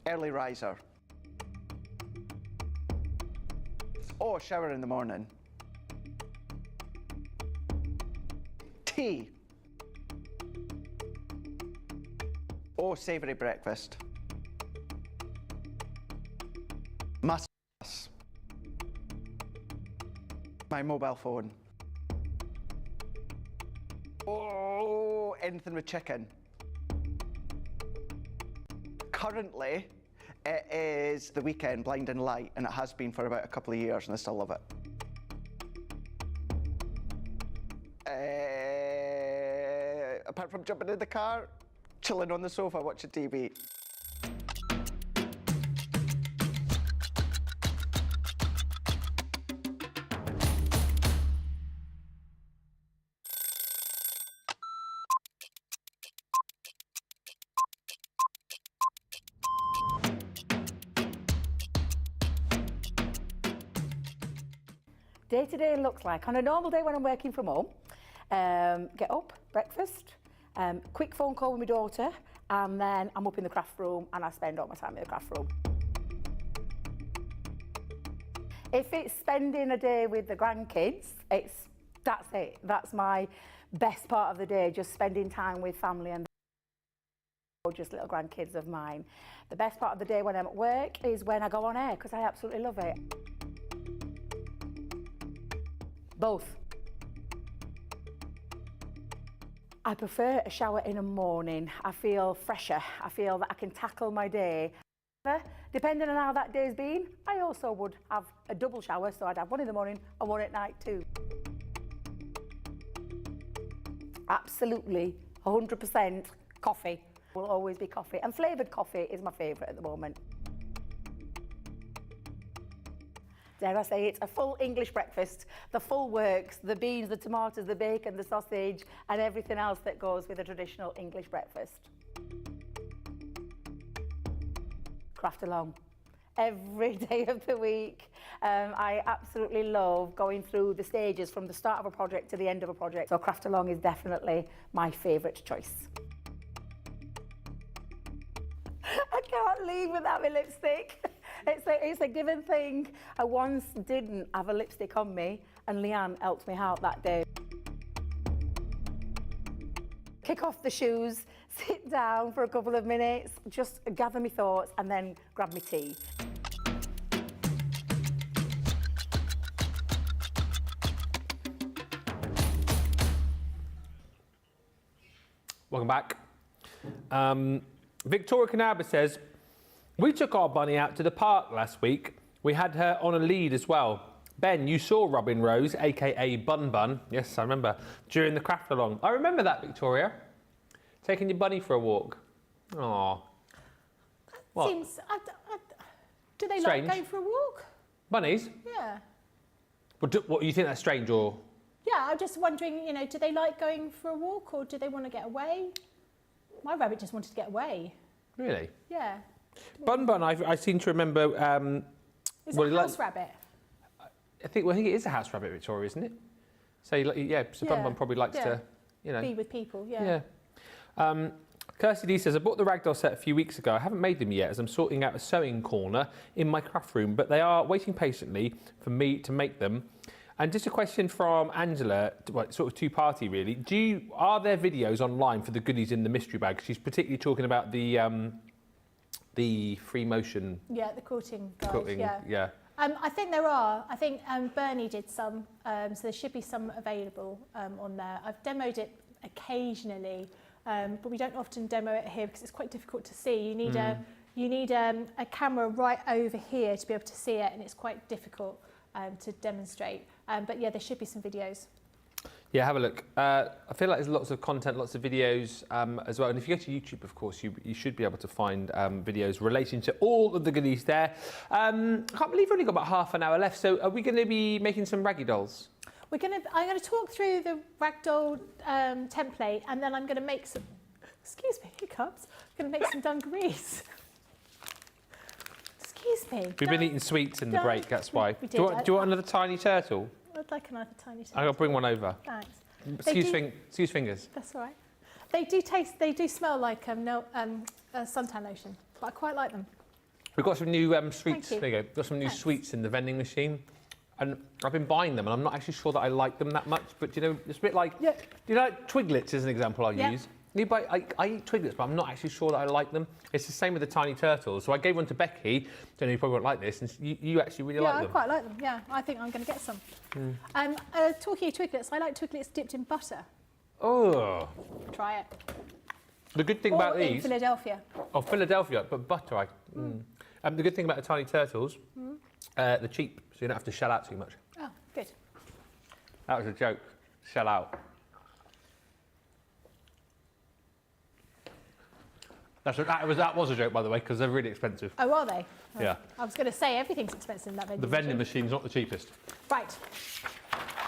Early riser. Oh, shower in the morning. Tea. Oh, savoury breakfast. Massage. My mobile phone. Oh, anything with chicken. Currently, it is the weekend, Blinding Light, and it has been for about a couple of years, and I still love it. Apart from jumping in the car, chilling on the sofa, watching TV. Day to day looks like, on a normal day when I'm working from home, get up, breakfast, quick phone call with my daughter, and then I'm up in the craft room and I spend all my time in the craft room. If it's spending a day with the grandkids, that's it. That's my best part of the day, just spending time with family and just little grandkids of mine. The best part of the day when I'm at work is when I go on air, because I absolutely love it. Both. I prefer a shower in the morning. I feel fresher. I feel that I can tackle my day. Depending on how that day's been, I also would have a double shower, so I'd have one in the morning and one at night too. Absolutely, 100% coffee. Will always be coffee, and flavoured coffee is my favourite at the moment. Dare I say, it's a full English breakfast, the full works, the beans, the tomatoes, the bacon, the sausage, and everything else that goes with a traditional English breakfast. Craft along. Every day of the week. I absolutely love going through the stages from the start of a project to the end of a project. So craft along is definitely my favourite choice. I can't leave without my lipstick. It's a given thing. I once didn't have a lipstick on me, and Leanne helped me out that day. Kick off the shoes, sit down for a couple of minutes, just gather my thoughts, and then grab my tea. Welcome back. Victoria Canaba says, we took our bunny out to the park last week. We had her on a lead as well. Ben, you saw Robin Rose, aka Bun Bun. Yes, I remember. During the craft along. I remember that, Victoria. Taking your bunny for a walk. Aww. What? Seems. Do they Strange. like going for a walk? Bunnies? Yeah. What, you think that's strange or? Yeah, I'm just wondering, you know, do they like going for a walk or do they want to get away? My rabbit just wanted to get away. Really? Yeah. Bun Bun, I seem to remember. Is well, it a house rabbit? I think it is a house rabbit, Victoria, isn't it? So yeah, so Bun Bun probably likes to, you know. Be with people, yeah. Yeah. Kirsty D says, I bought the ragdoll set a few weeks ago. I haven't made them yet as I'm sorting out a sewing corner in my craft room, but they are waiting patiently for me to make them. And just a question from Angela, well, sort of two-party really. Are there videos online for the goodies in the mystery bag? She's particularly talking about the free motion. Yeah, the quilting guide, yeah. I think there are. I think Bernie did some, so there should be some available on there. I've demoed it occasionally, but we don't often demo it here because it's quite difficult to see. You need a camera right over here to be able to see it, and it's quite difficult to demonstrate. But yeah, there should be some videos. Yeah, have a look. I feel like there's lots of content, lots of videos as well. And if you go to YouTube, of course, you should be able to find videos relating to all of the goodies there. I can't believe we've only got about half an hour left. So are we going to be making some raggy dolls? I'm going to talk through the ragdoll template, and then I'm going to make some, excuse me, hiccups. I'm going to make some dungarees. Excuse me. We've been eating sweets in the break, that's why. We Do you did. want another tiny turtle? I'd like another tiny turtle. I'll bring one over. Thanks. Excuse fingers. That's all right. They do smell like suntan lotion, but I quite like them. We've got some new sweets. Thank you. There you go. Got some new Thanks. sweets in the vending machine. And I've been buying them, and I'm not actually sure that I like them that much. But you know, it's a bit like, Yeah. you know, like Twiglets is an example I Yeah. use. I eat Twiglets, but I'm not actually sure that I like them. It's the same with the tiny turtles. So I gave one to Becky. Don't know, you probably won't like this. And you actually really like them. Yeah, I quite like them. Yeah, I think I'm going to get some. Talking of Twiglets, I like Twiglets dipped in butter. Oh. Try it. The good thing Or about in these... Philadelphia. Oh, Philadelphia, but butter. The good thing about the tiny turtles, they're cheap, so you don't have to shell out too much. Oh, good. That was a joke. Shell out. That was a joke, by the way, because they're really expensive. Oh, are they? Oh, Yeah. I was going to say everything's expensive in that vending The vending machine. machine's not the cheapest. Right.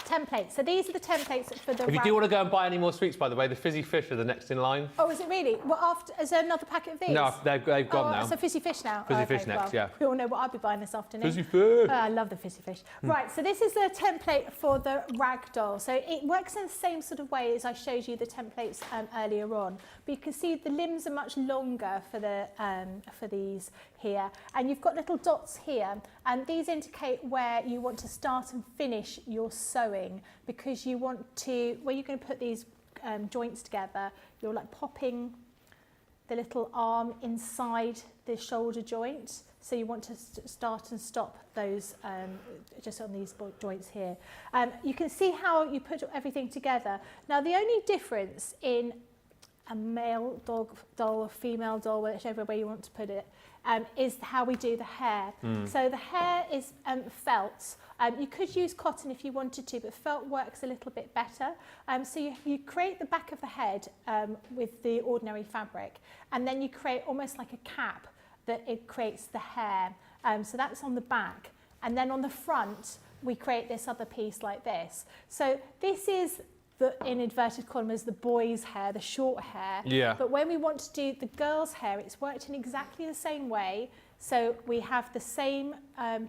Templates. So these are the templates for the... If you do want to go and buy any more sweets, by the way, the fizzy fish are the next in line. Oh, is it really? Well, is there another packet of these? No, they've gone now. So fizzy fish now. Fizzy okay, fish next, well, yeah. We all know what I'll be buying this afternoon. Fizzy fish. I love the fizzy fish. Right, so this is the template for the ragdoll. So it works in the same sort of way as I showed you the templates earlier on. But you can see the limbs are much longer for these here. And you've got little dots here. And these indicate where you want to start and finish your sewing, because you want to, where you're going to put these joints together, you're like popping the little arm inside the shoulder joint. So you want to start and stop those just on these joints here. You can see how you put everything together. Now, the only difference in a male doll or female doll, whichever way you want to put it, is how we do the hair. So the hair is felt. You could use cotton if you wanted to, but felt works a little bit better. So you create the back of the head with the ordinary fabric, and then you create almost like a cap that it creates the hair. So that's on the back. And then on the front, we create this other piece like this. So this is in inverted commas, the boy's hair, the short hair. Yeah. But when we want to do the girl's hair, it's worked in exactly the same way. So we have the same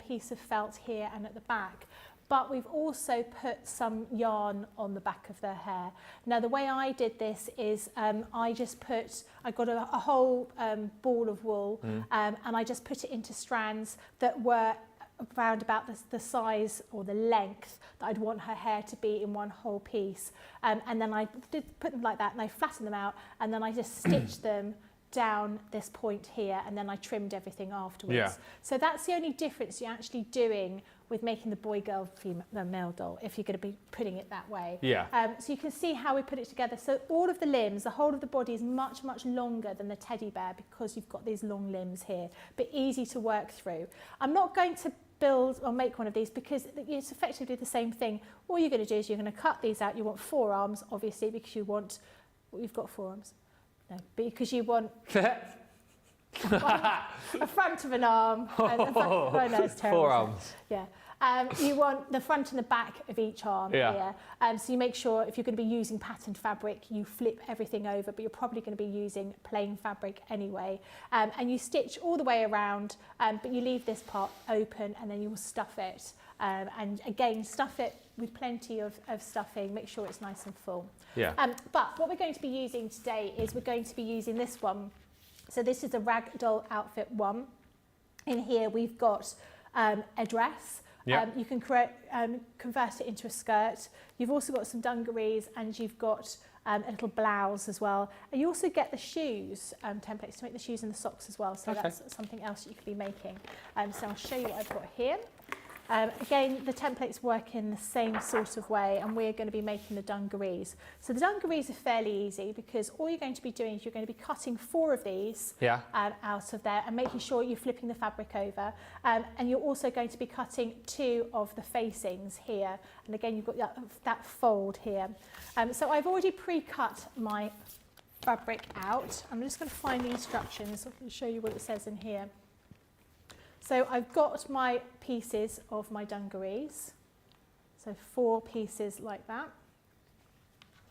piece of felt here and at the back, but we've also put some yarn on the back of their hair. Now, the way I did this is I got a whole ball of wool and I just put it into strands that were around about the size or the length that I'd want her hair to be in one whole piece. And then I did put them like that, and I flattened them out, and then I just stitched them down this point here, and then I trimmed everything afterwards. Yeah. So that's the only difference you're actually doing with making the boy, girl, female, the male doll, if you're going to be putting it that way. Yeah. So you can see how we put it together. So all of the limbs, the whole of the body is much, much longer than the teddy bear because you've got these long limbs here, but easy to work through. I'm not going to build or make one of these because it's effectively the same thing. All you're going to do is you're going to cut these out. You want 4 arms, obviously, because you want, well, you've got 4 arms. No, because you want a front of an arm. And a back. Oh, no, it's terrible. 4 arms. Yeah. You want the front and the back of each arm here. So you make sure if you're going to be using patterned fabric, you flip everything over, but you're probably going to be using plain fabric anyway. And you stitch all the way around, but you leave this part open and then you will stuff it. And again, stuff it with plenty of stuffing, make sure it's nice and full. Yeah. But what we're going to be using today is we're going to be using this one. So this is a Ragdoll Outfit 1. In here we've got a dress. You can convert it into a skirt. You've also got some dungarees and you've got a little blouse as well. And you also get the shoes templates to make the shoes and the socks as well. So that's something else you could be making. So I'll show you what I've got here. Again, the templates work in the same sort of way, and we're going to be making the dungarees. So the dungarees are fairly easy because all you're going to be doing is you're going to be cutting 4 of these out of there and making sure you're flipping the fabric over. And you're also going to be cutting 2 of the facings here. And again, you've got that fold here. So I've already pre-cut my fabric out. I'm just going to find the instructions. I can show you what it says in here. So I've got my pieces of my dungarees, so 4 pieces like that.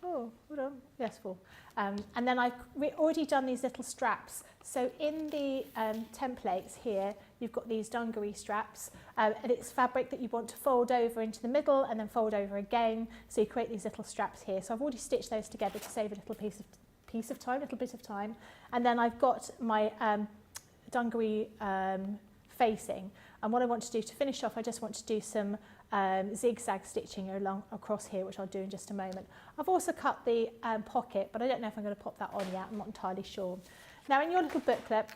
Oh, hold on, yes, 4. And then I've already done these little straps. So in the templates here, you've got these dungaree straps, and it's fabric that you want to fold over into the middle and then fold over again. So you create these little straps here. So I've already stitched those together to save a little little bit of time. And then I've got my dungaree facing, and what I want to do to finish off, I just want to do some zigzag stitching along across here, which I'll do in just a moment. I've also cut the pocket, but I don't know if I'm going to pop that on yet. I'm not entirely sure. Now in your little booklet,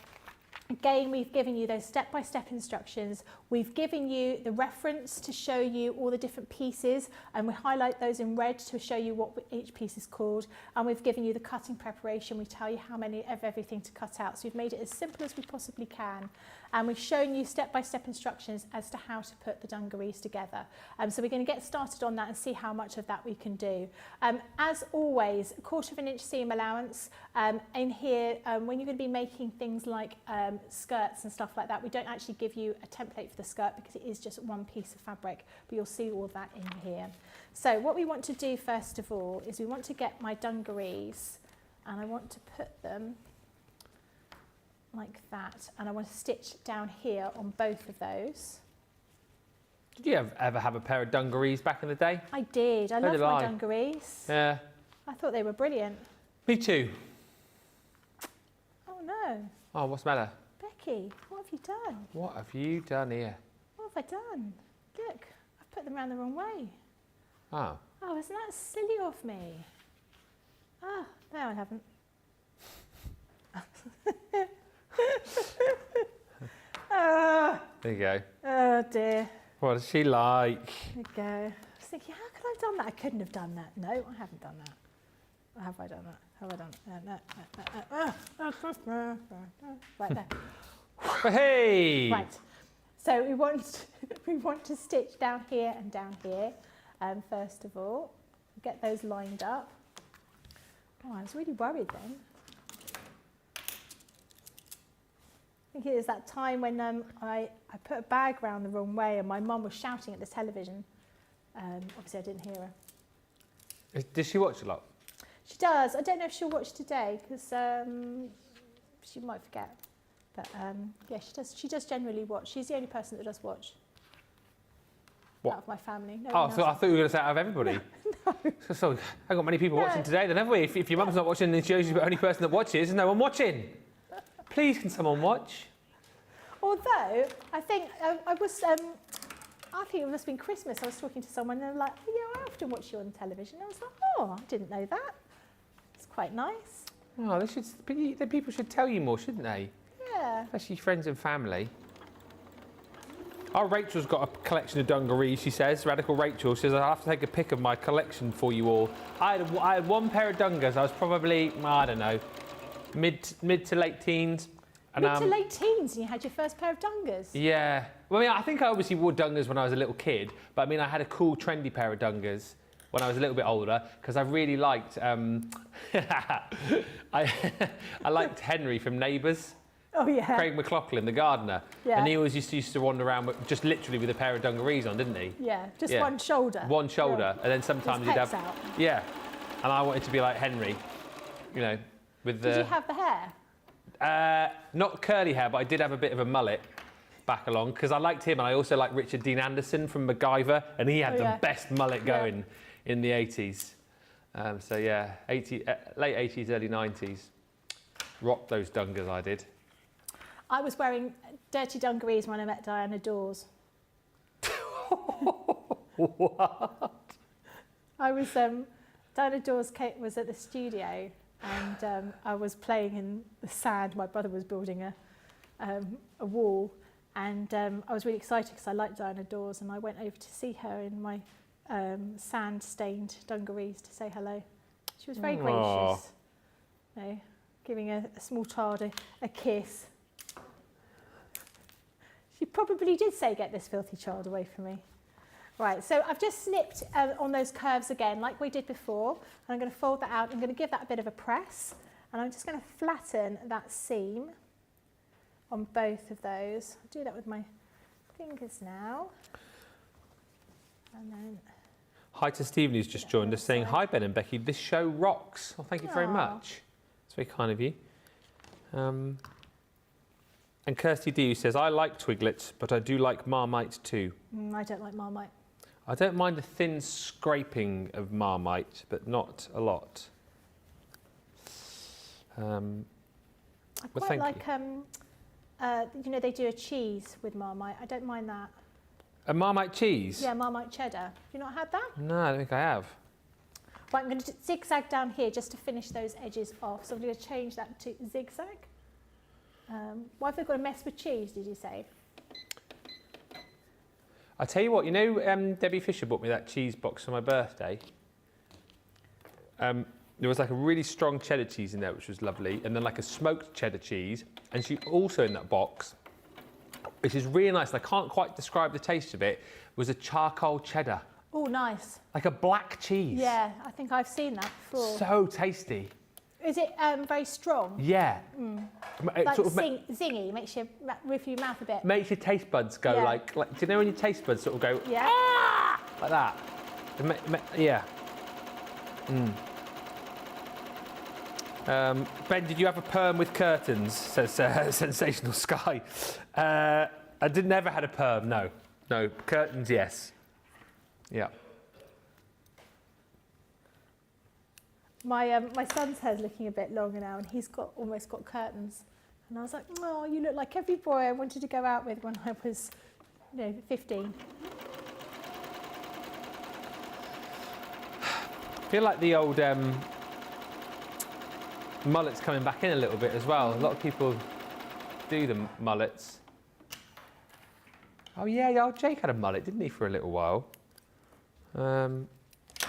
again, we've given you those step-by-step instructions. We've given you the reference to show you all the different pieces, and we highlight those in red to show you what each piece is called. And we've given you the cutting preparation. We tell you how many of everything to cut out. So we've made it as simple as we possibly can. And we've shown you step-by-step instructions as to how to put the dungarees together. So we're going to get started on that and see how much of that we can do. As always, 1/4 inch seam allowance. In here, when you're going to be making things like skirts and stuff like that, we don't actually give you a template for the skirt because it is just 1 piece of fabric, but you'll see all of that in here. So what we want to do first of all is we want to get my dungarees, and I want to put them like that, and I want to stitch down here on both of those. Did you ever have a pair of dungarees back in the day? I did. I love my dungarees. Yeah. I thought they were brilliant. Me too. Oh no. Oh, what's the matter? Becky, what have you done? What have you done here? What have I done? Look, I've put them around the wrong way. Oh. Oh, isn't that silly of me? Ah, no, I haven't. There you go. Oh dear. What is she like? There you go. I was thinking, how could I have done that? I couldn't have done that. No, I haven't done that. Or have I done that? Have I done it? Right there. Hey! Right. So we want to stitch down here and down here. First of all, get those lined up. Oh, I was really worried then. I think it was that time when I put a bag round the wrong way and my mum was shouting at the television. Obviously I didn't hear her. Does she watch a lot? She does. I don't know if she'll watch today because she might forget. But yeah, she does. She does generally watch. She's the only person that does watch. What? Out of my family. No Oh, one so I else. thought you were going to say out of everybody. No. So I've got many people watching today then, haven't we? If your mum's not watching and she's the only person that watches, there's no one watching. Please, can someone watch? Although, I think I think it must have been Christmas. I was talking to someone and they were like, oh, yeah, I often watch you on television. I was like, oh, I didn't know that. It's quite nice. Oh, the people should tell you more, shouldn't they? Yeah. Especially friends and family. Oh, Rachel's got a collection of dungarees, she says. Radical Rachel says, I'll have to take a pic of my collection for you all. I had one pair of dungas. I was probably, I don't know, mid to late teens. And, Mid to late teens and you had your first pair of dungas? Yeah. Well, I mean, I think I obviously wore dungas when I was a little kid, but I mean, I had a cool, trendy pair of dungas when I was a little bit older, because I really liked, I liked Henry from Neighbours. Oh, yeah. Craig McLaughlin, the gardener. Yeah. And he always used to wander around with, just literally with a pair of dungarees on, didn't he? Yeah, just Yeah. one shoulder. One shoulder, and then sometimes His he'd have... pecs out. Yeah. And I wanted to be like Henry, you know, with the... Did you have the hair? Not curly hair, but I did have a bit of a mullet back along, because I liked him, and I also liked Richard Dean Anderson from MacGyver, and he had Oh, yeah. the best mullet Yeah. going in the 80s. So yeah, late 80s, early 90s. Rocked those dungas, I did. I was wearing dirty dungarees when I met Diana Dawes. What? I was, Diana Dawes was at the studio and I was playing in the sand. My brother was building a wall and I was really excited because I liked Diana Dawes and I went over to see her in my sand-stained dungarees to say hello. She was very gracious, you know, giving a small child a kiss. She probably did say, get this filthy child away from me. Right, so I've just snipped on those curves again, like we did before. And I'm going to fold that out. I'm going to give that a bit of a press. And I'm just going to flatten that seam on both of those. I'll do that with my fingers now. And then... Hi to Stephen, who's just joined us, saying, hi, Ben and Becky, this show rocks. Well, thank you very much. It's very kind of you. And Kirsty D says, I like Twiglets, but I do like Marmite too. I don't like Marmite. I don't mind a thin scraping of Marmite, but not a lot. I quite like, you know, they do a cheese with Marmite. I don't mind that. A Marmite cheese? Yeah, Marmite cheddar. Have you not had that? No, I don't think I have. Right, I'm going to zigzag down here just to finish those edges off. So I'm going to change that to zigzag. Why have they got a mess with cheese, did you say? I tell you what, you know, Debbie Fisher bought me that cheese box for my birthday. There was like a really strong cheddar cheese in there, which was lovely, and then like a smoked cheddar cheese. And she also in that box, which is really nice, and I can't quite describe the taste of it, was a charcoal cheddar. Oh, nice. Like a black cheese. Yeah, I think I've seen that before. So tasty. Is it very strong? Yeah. It Like sort of zingy, makes you roof your mouth a bit. makes your taste buds go Yeah. like, do you know when your taste buds sort of go Yeah. "Ah!" like that? Yeah. Ben, did you have a perm with curtains? Says Sensational Sky. I never had a perm. No, curtains. Yes. Yeah. My son's hair's looking a bit longer now, and he's almost got curtains. And I was like, oh, you look like every boy I wanted to go out with when I was, 15. I feel like the old mullet's coming back in a little bit as well. A lot of people do the mullets. Oh yeah, old Jake had a mullet, didn't he, for a little while?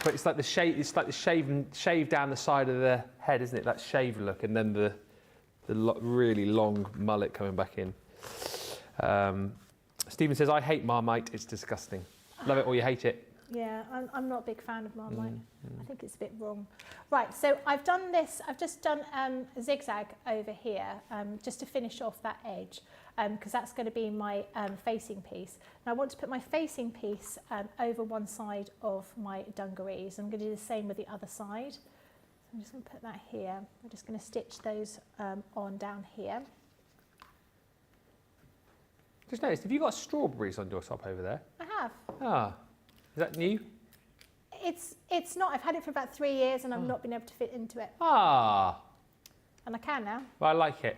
But it's like the shave. It's like the shave down the side of the head, isn't it? That shave look, and then the really long mullet coming back in. Stephen says, "I hate Marmite. It's disgusting. Love it or you hate it." Yeah, I'm not a big fan of Marmite. I think it's a bit wrong. Right, so I've done this. I've just done a zigzag over here just to finish off that edge because that's going to be my facing piece. And I want to put my facing piece over one side of my dungarees. I'm going to do the same with the other side. So I'm just going to put that here. I'm just going to stitch those on down here. Just noticed, have you got strawberries on your top over there? I have. Ah, is that new? It's not. I've had it for about 3 years and I've not been able to fit into it. Ah, And I can now. well, I like it.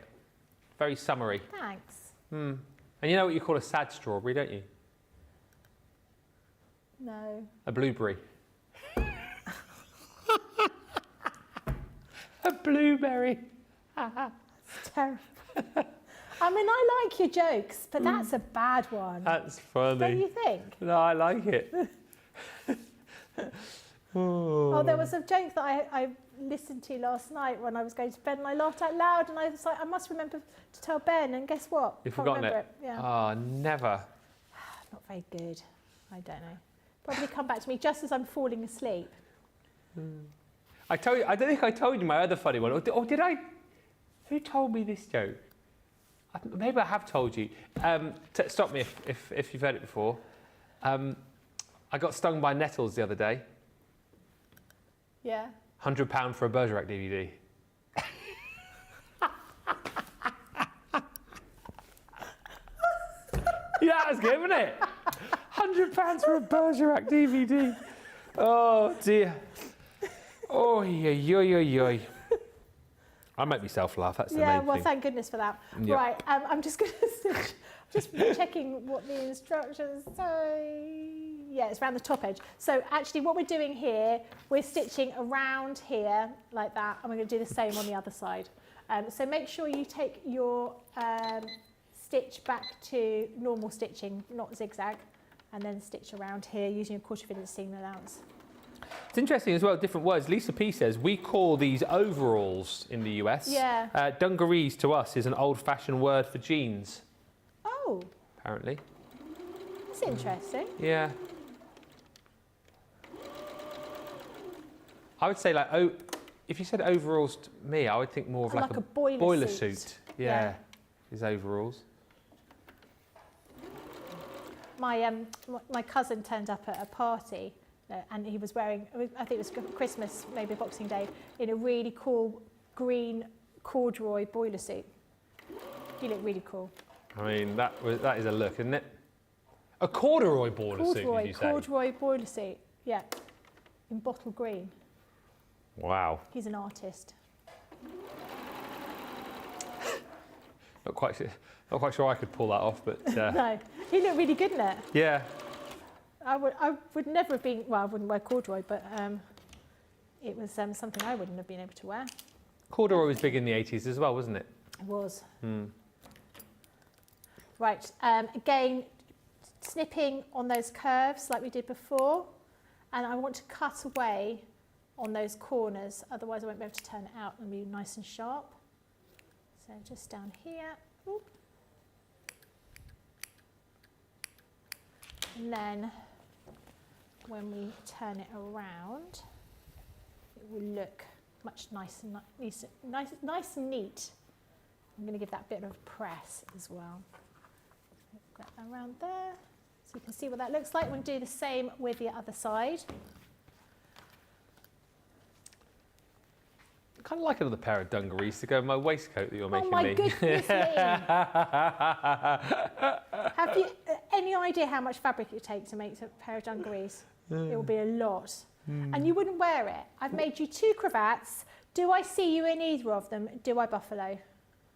Very summery. Thanks. And you know what you call a sad strawberry, don't you? No. A blueberry. A blueberry. It's terrible. I mean, I like your jokes, but that's a bad one. That's funny. Don't you think? No, I like it. Oh, there was a joke that I listened to last night when I was going to bed, and I laughed out loud, and I was like, I must remember to tell Ben, and guess what? You've Can't forgotten remember it? Yeah. Oh, never. Not very good. I don't know. Probably come back to me just as I'm falling asleep. I don't think I told you my other funny one. Or did I? Who told me this joke? Maybe I have told you. Stop me if you've heard it before. I got stung by nettles the other day. Yeah. £100 for a Bergerac DVD. Yeah, that was good, wasn't it? £100 for a Bergerac DVD. Oh dear. Oh, yoy. I make myself laugh. That's the main Yeah, thing. well, thank goodness for that. Yeah. Right, I'm just going to just checking what the instructions say. Yeah, it's around the top edge. So actually what we're doing here, we're stitching around here like that, and we're going to do the same on the other side. So make sure you take your stitch back to normal stitching, not zigzag, and then stitch around here using a 1/4 inch seam allowance. It's interesting as well, different words. Lisa P says, we call these overalls in the US. Yeah. Dungarees to us is an old-fashioned word for jeans, Oh, apparently. that's interesting. Yeah. I would say, like, if you said overalls to me, I would think more of Like a boiler suit. Yeah, is overalls. My cousin turned up at a party and he was wearing, I think it was Christmas, maybe Boxing Day, in a really cool green corduroy boiler suit. He looked really cool. I mean, that is a look, isn't it? A corduroy boiler suit, did you say? Corduroy boiler suit, yeah, in bottle green. Wow. He's an artist. Not quite sure I could pull that off, but No, he looked really good in it. yeah. I would never have been, well, I wouldn't wear corduroy, but it was something I wouldn't have been able to wear. Corduroy was big in the 80s as well, wasn't it? It was. Right, again, snipping on those curves like we did before, and I want to cut away on those corners, otherwise I won't be able to turn it out and be nice and sharp. So just down here. Oop. And then when we turn it around, it will look much nice and nice and neat. I'm going to give that a bit of press as well. Get that around there, so you can see what that looks like. We'll do the same with the other side. I kind of like another pair of dungarees to go with my waistcoat that you're making me. Oh my goodness me! Have you any idea how much fabric it takes to make a pair of dungarees? It will be a lot. And you wouldn't wear it. I've made you 2 cravats. Do I see you in either of them? Do I buffalo?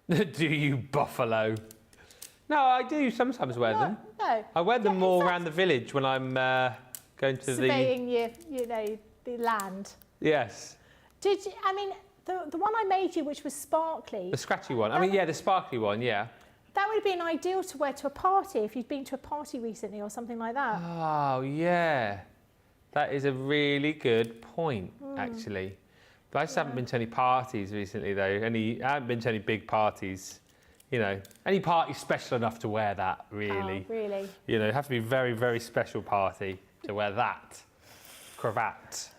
Do you buffalo? No, I do sometimes wear them. No. I wear them Yeah, more is that around the village when I'm going to surveying the land. Yes. Did you, I mean, the one I made you, which was sparkly, The scratchy one. I mean, yeah, the sparkly one, yeah. that would have been ideal to wear to a party if you'd been to a party recently or something like that. Oh, yeah. That is a really good point, actually. But I just haven't been to any parties recently, though. I haven't been to any big parties. You know, any party special enough to wear that, really. Oh, really? You know, it'd have to be a very, very special party to wear that cravat.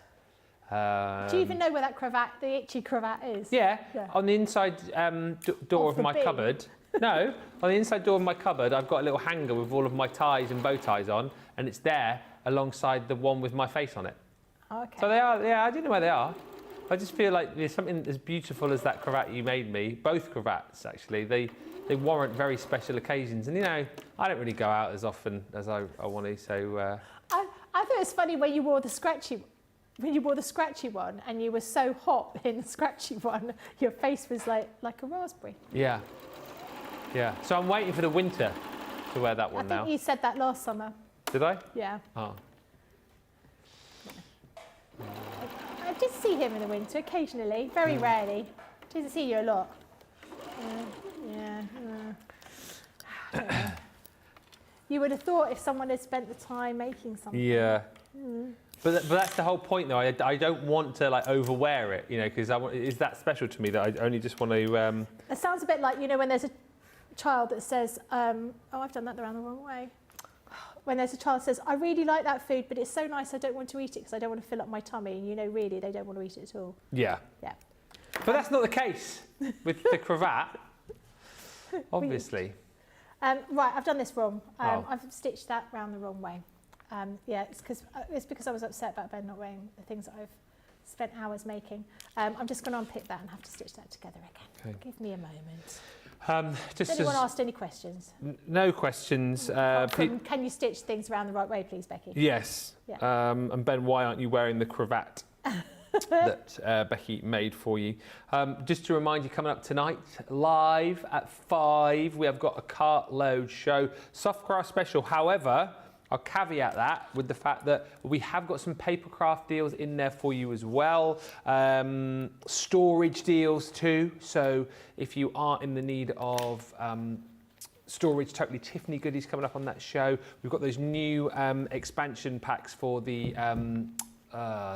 Do you even know where that cravat, the itchy cravat is? Yeah, Yeah. on the inside door Of of the my bin. cupboard. No, on the inside door of my cupboard, I've got a little hanger with all of my ties and bow ties on, and it's there alongside the one with my face on it. Oh, okay. So they are, yeah, I don't know where they are. I just feel like there's something as beautiful as that cravat you made me, both cravats actually, they warrant very special occasions. And you know, I don't really go out as often as I want to, so... I thought it was funny when you wore the scratchy one and you were so hot in the scratchy one, your face was like a raspberry. Yeah, yeah. So I'm waiting for the winter to wear that one I now. think you said that last summer. Did I? Yeah. Oh. I did see him in the winter occasionally, very rarely. Didn't see you a lot. Yeah. You would have thought if someone had spent the time making something. Yeah. But that's the whole point, though. I don't want to like overwear it, you know, because it's that special to me that I only just want to. It sounds a bit like, you know, when there's a child that says, oh, I've done that around the wrong way. When there's a child that says, I really like that food, but it's so nice I don't want to eat it because I don't want to fill up my tummy. And you know, really, they don't want to eat it at all. Yeah. Yeah. But that's not the case with the cravat, obviously. Right, I've done this wrong. Oh. I've stitched that round the wrong way. Yeah, it's because I was upset about Ben not wearing the things that I've spent hours making. I'm just going to unpick that and have to stitch that together again. Okay. Give me a moment. Just Has anyone asked any questions? No questions. Can you stitch things around the right way, please, Becky? Yes. Yeah. And Ben, why aren't you wearing the cravat that Becky made for you? Just to remind you, coming up tonight, live at 5, we have got a cartload show, soft craft special. However, I'll caveat that with the fact that we have got some paper craft deals in there for you as well. Storage deals too. So if you are in the need of storage, Totally Tiffany goodies coming up on that show. We've got those new expansion packs for the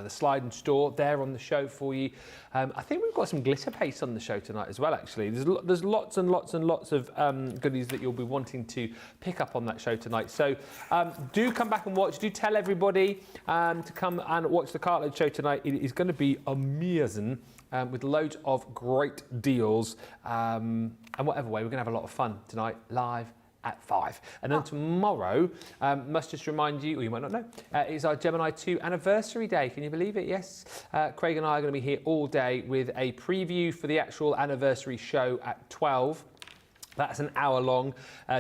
slide and store there on the show for you. I think we've got some glitter paste on the show tonight as well, actually. There's lots and lots and lots of goodies that you'll be wanting to pick up on that show tonight. So do come back and watch. Do tell everybody to come and watch the Cartload show tonight. It is going to be amazing with loads of great deals. And whatever way, we're going to have a lot of fun tonight, live at 5. And then tomorrow, must just remind you, or you might not know, is our Gemini 2 anniversary day. Can you believe it? Yes. Craig and I are going to be here all day with a preview for the actual anniversary show at 12. That's an hour long,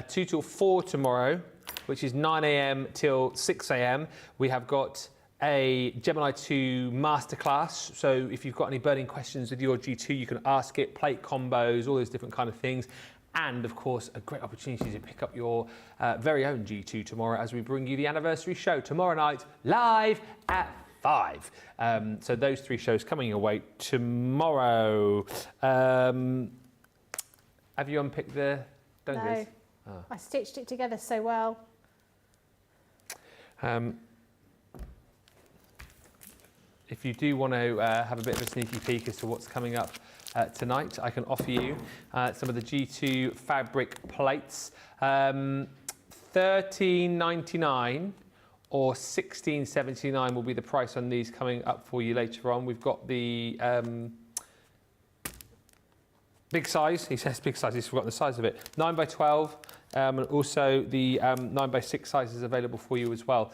2 till 4 tomorrow, which is 9 a.m. till 6 a.m. We have got a Gemini 2 masterclass. So if you've got any burning questions with your G2, you can ask it, plate combos, all those different kind of things. And, of course, a great opportunity to pick up your very own G2 tomorrow as we bring you the anniversary show tomorrow night, live at 5. So those 3 shows coming your way tomorrow. Have you unpicked the dungarees? No. Oh. I stitched it together so well. If you do want to have a bit of a sneaky peek as to what's coming up tonight, I can offer you some of the G2 fabric plates. $13.99 or $16.79 will be the price on these coming up for you later on. We've got the big size. He says big size, he's forgotten the size of it. 9x12, and also the 9x6 size is available for you as well.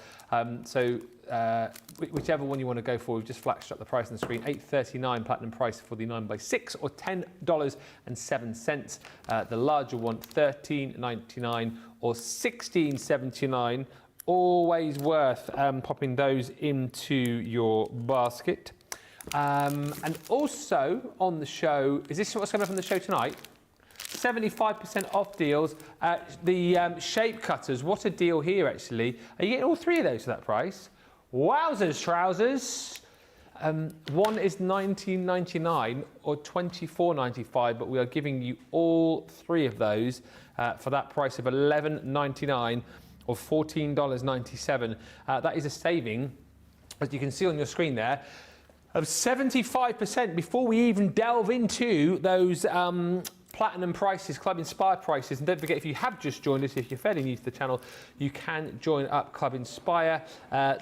Whichever one you want to go for, we've just flashed up the price on the screen. $8.39 platinum price for the 9x6, or $10.07. The larger one, $13.99 or $16.79. Always worth popping those into your basket. And also on the show, is this what's coming up on the show tonight? 75% off deals. The shape cutters, what a deal here actually. Are you getting all 3 of those for that price? Wowzers, trousers. One is $19.99 or $24.95, but we are giving you all 3 of those for that price of $11.99 or $14.97. That is a saving, as you can see on your screen there, of 75% before we even delve into those platinum prices, Club Inspire prices. And don't forget, if you have just joined us, if you're fairly new to the channel, you can join up Club Inspire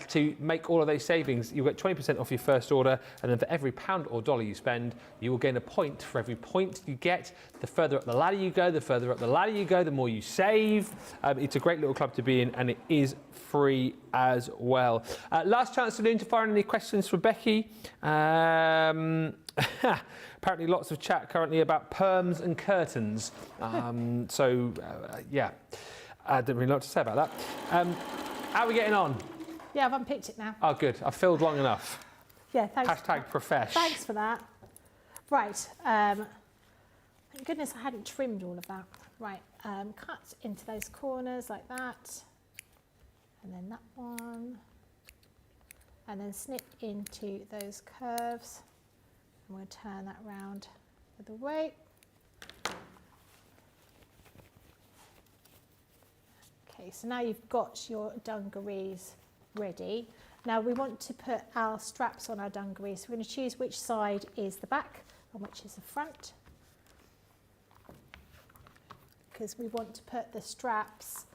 to make all of those savings. You'll get 20% off your first order, and then for every £1 or $1 you spend, you will gain a point. For every point you get, the further up the ladder you go, the more you save. It's a great little club to be in, and it is free as well. Last chance to fire any questions for Becky. Apparently lots of chat currently about perms and curtains. Yeah, I don't really know what to say about that. How are we getting on? Yeah, I've unpicked it now. Oh, good. I've filled long enough. Yeah, thanks. #profesh. Thanks for that. Right. Thank goodness I hadn't trimmed all of that. Right. Cut into those corners like that. And then that one. And then snip into those curves. I'm going to turn that round the other way. Okay, Okay, so now you've got your dungarees ready. Now we want to put our straps on our dungarees. So we're going to choose which side is the back and which is the front, because we want to put the straps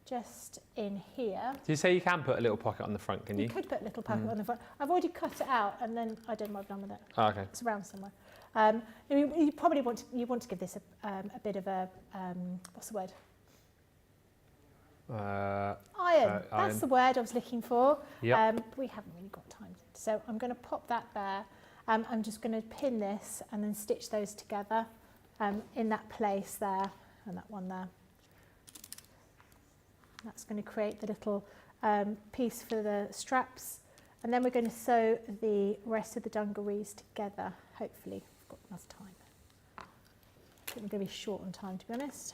just in here. Do you say you can put a little pocket on the front, can you? You could put a little pocket on the front. I've already cut it out and then I don't know what I've done with it. Oh, okay. It's around somewhere. You probably want to give this a bit of a, what's the word? Iron. That's iron. the word I was looking for. Yep. We haven't really got time. So I'm going to pop that there. I'm just going to pin this and then stitch those together in that place there and that one there. That's going to create the little piece for the straps. And then we're going to sew the rest of the dungarees together. Hopefully, we've got enough time. I think we're going to be short on time, to be honest.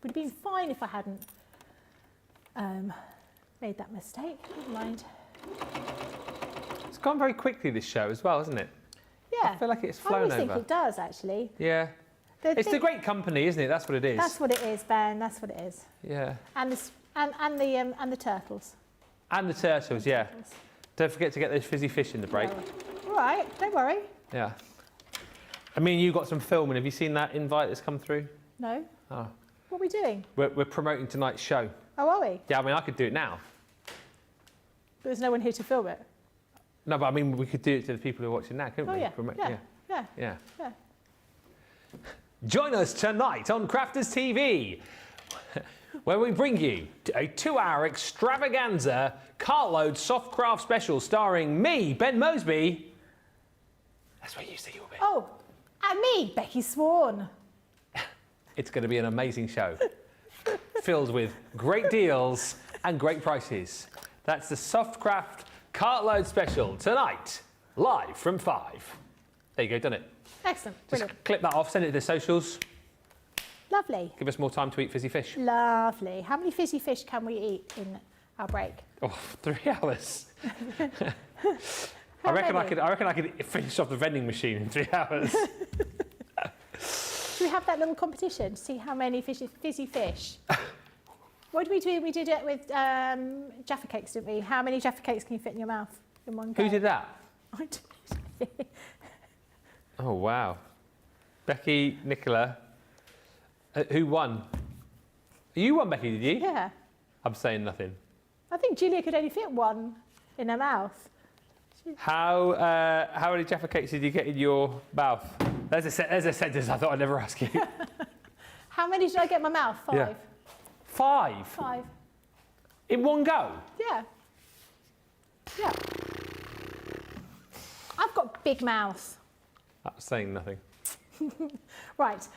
Would have been fine if I hadn't made that mistake. Never mind. It's gone very quickly, this show, as well, hasn't it? Yeah. I feel like it's I flown always over. think it does, actually. Yeah. It's the great company, isn't it? That's what it is. That's what it is, Ben. That's what it is. Yeah. And the turtles. And the turtles, yeah. Turtles. Don't forget to get those fizzy fish in the break. All right, don't worry. Yeah. I mean, you got some filming. Have you seen that invite that's come through? No. Oh. What are we doing? We're promoting tonight's show. Oh, are we? Yeah, I mean, I could do it now. But there's no one here to film it. No, but I mean, we could do it to the people who are watching now, couldn't Oh, we? yeah. Yeah. Yeah. Yeah. Join us tonight on Crafters TV, where we bring you a 2-hour extravaganza cartload soft craft special starring me, Ben Moseby. That's what you say you'll be. Oh, and me, Becky Swan. It's going to be an amazing show, filled with great deals and great prices. That's the soft craft cartload special tonight, live from 5. There you go, done it. Excellent. Just Brilliant. clip that off, send it to the socials. Lovely. Give us more time to eat fizzy fish. Lovely. How many fizzy fish can we eat in our break? Oh, 3 hours. I reckon many? I could finish off the vending machine in 3 hours. Should we have that little competition to see how many fizzy fish? What did we do? We did it with Jaffa cakes, didn't we? How many Jaffa cakes can you fit in your mouth in one go? Who did that? I did. Oh, wow. Becky, Nicola. Who won? You won, Becky, did you? Yeah. I'm saying nothing. I think Julia could only fit one in her mouth. How many Jaffa cakes did you get in your mouth? There's a sentence I thought I'd never ask you. How many did I get in my mouth? 5. Yeah. 5? 5. In one go? Yeah. Yeah. I've got big mouth. That's saying nothing. Right,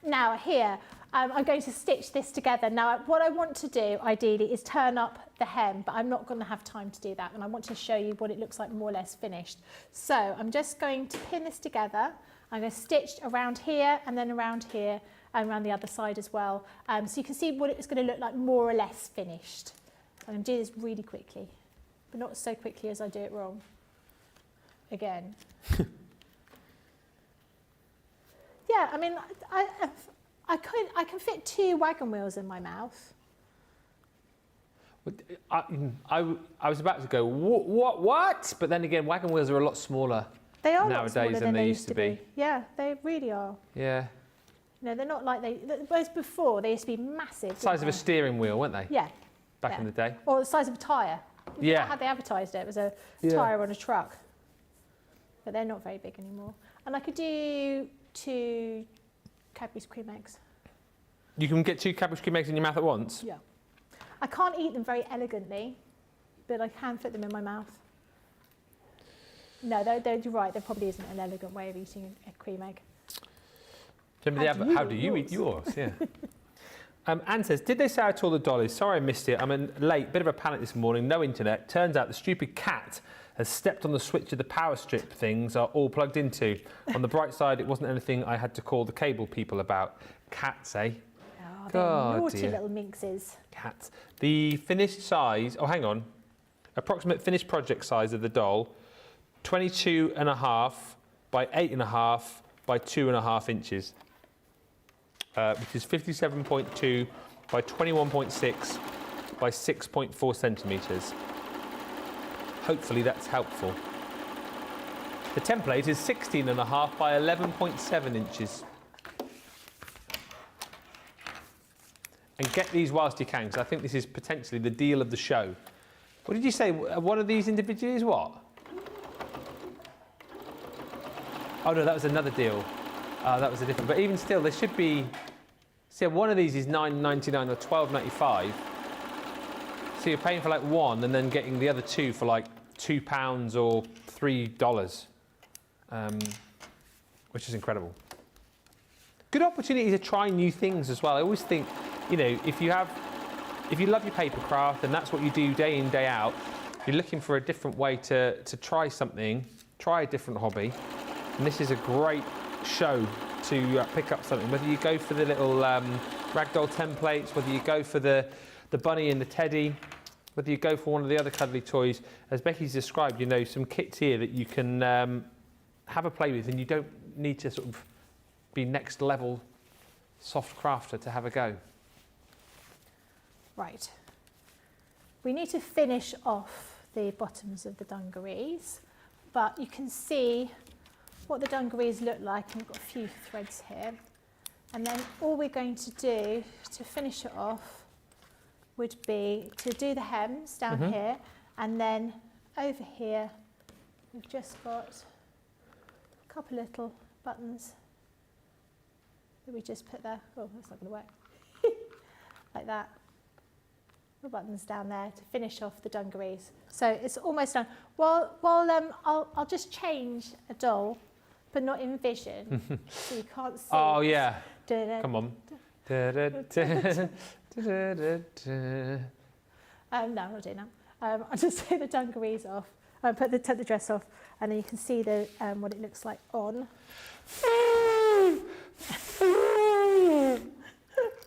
now here, I'm going to stitch this together. Now, what I want to do, ideally, is turn up the hem, but I'm not going to have time to do that, and I want to show you what it looks like more or less finished. So I'm just going to pin this together. I'm going to stitch around here, and then around here, and around the other side as well. So you can see what it's going to look like more or less finished. I'm going to do this really quickly, but not so quickly as I do it wrong. Again. Yeah, I mean, I can fit 2 wagon wheels in my mouth. I was about to go, what? But then again, wagon wheels are a lot smaller They are nowadays a lot smaller than they used to be. Yeah, they really are. Yeah. No, they're not like whereas before they used to be massive. Size of a steering wheel, weren't they? Yeah. Back in the day. Or the size of a tyre. Yeah. How they advertised it. It was a Yeah. tyre on a truck. But they're not very big anymore. And I could do 2 Cadbury's cream eggs. You can get 2 Cadbury's cream eggs in your mouth at once? Yeah. I can't eat them very elegantly, but I can fit them in my mouth. No, you're right. There probably isn't an elegant way of eating a cream egg. How do you eat yours? Yeah. Anne says, did they say I tore the dollies? Sorry I missed it. I'm late. Bit of a panic this morning. No internet. Turns out the stupid cat has stepped on the switch of the power strip things are all plugged into. On the bright side, it wasn't anything I had to call the cable people about. Cats, eh? Oh, they're God, naughty dear. little minxes. Cats. The finished size, oh, hang on. Approximate finished project size of the doll, 22.5 by 8.5 by 2.5 inches, which is 57.2 by 21.6 by 6.4 centimetres. Hopefully that's helpful. The template is 16.5 by 11.7 inches. And get these whilst you can, because I think this is potentially the deal of the show. What did you say? One of these individually is what? Oh no, that was another deal. That was a different. But even still, there should be. See, one of these is $9.99 or $12.95. So you're paying for like one, and then getting the other two for like £2 or $3, which is incredible. Good opportunity to try new things as well. I always think, you know, if you love your paper craft and that's what you do day in, day out, you're looking for a different way to try something, try a different hobby. And this is a great show to pick up something. Whether you go for the little ragdoll templates, whether you go for the bunny and the teddy, whether you go for one of the other cuddly toys, as Becky's described, you know, some kits here that you can have a play with, and you don't need to sort of be next level soft crafter to have a go. Right. We need to finish off the bottoms of the dungarees, but you can see what the dungarees look like, and we've got a few threads here. And then all we're going to do to finish it off would be to do the hems down here, and then over here we've just got a couple little buttons that we just put there. Oh, that's not going to work. Like that. The buttons down there to finish off the dungarees. So it's almost done. Well, I'll just change a doll, but not in vision, so you can't see. Oh yeah. Da-da. Come on. No, I'm not doing that. I'll just take the dungarees off. Take the dress off, and then you can see the what it looks like on.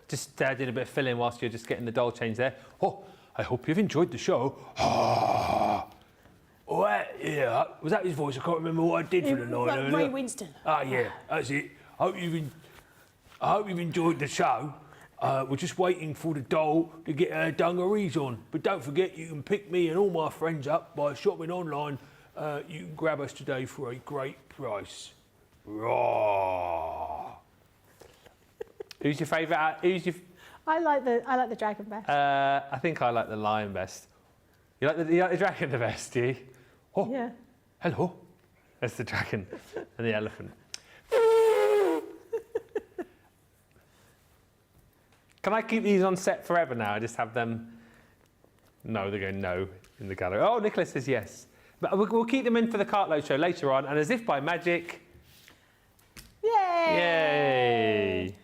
Just did a bit of filling whilst you're just getting the doll change there. Oh, I hope you've enjoyed the show. Oh, yeah, was that his voice? I can't remember what I did for the night Like earlier. Ray Winston. Ah, yeah, that's it. I hope you've enjoyed the show. We're just waiting for the doll to get her dungarees on. But don't forget, you can pick me and all my friends up by shopping online. You can grab us today for a great price. Raw. Who's your favourite? I like the dragon best. I think I like the lion best. You like the dragon the best, do you? Oh, Yeah. hello. That's the dragon and the elephant. Can I keep these on set forever now? I just have them. No, they're going no in the gallery. Oh, Nicholas says yes. But we'll keep them in for the Cartload show later on, and as if by magic. Yay! Yay!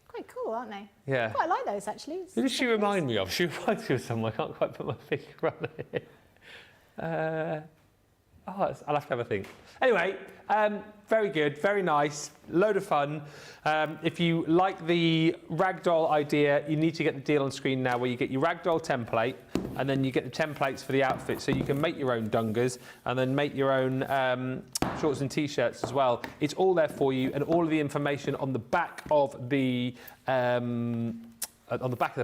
Quite cool, aren't they? Yeah. Quite like those actually. Who does she remind me of? She reminds me of someone. I can't quite put my finger on it. I'll have to have a think. Anyway, very good, very nice, load of fun. If you like the ragdoll idea, you need to get the deal on screen now where you get your ragdoll template and then you get the templates for the outfit, so you can make your own dungas and then make your own shorts and t-shirts as well. It's all there for you, and all of the information on the back of the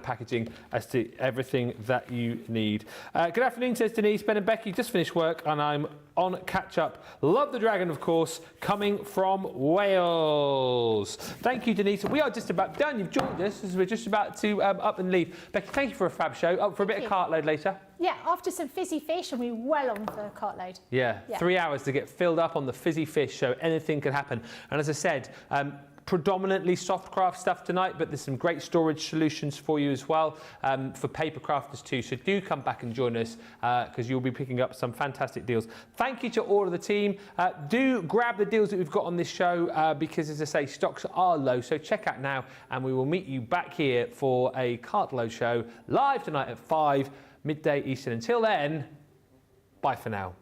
packaging as to everything that you need. Good afternoon, says Denise. Ben and Becky just finished work and I'm on catch-up. Love the dragon, of course, coming from Wales. Thank you, Denise. We are just about done. You've joined us as we're just about to up and leave. Becky, thank you for a fab show. Up for a bit of cartload later. Yeah, after some fizzy fish and we're well on for cartload. Yeah, Yeah. 3 hours to get filled up on the fizzy fish show. Anything can happen. And as I said, predominantly soft craft stuff tonight, but there's some great storage solutions for you as well, for paper crafters too. So do come back and join us because you'll be picking up some fantastic deals. Thank you to all of the team. Do grab the deals that we've got on this show because, as I say, stocks are low. So check out now, and we will meet you back here for a Cartload show live tonight at 5 midday Eastern. Until then, bye for now.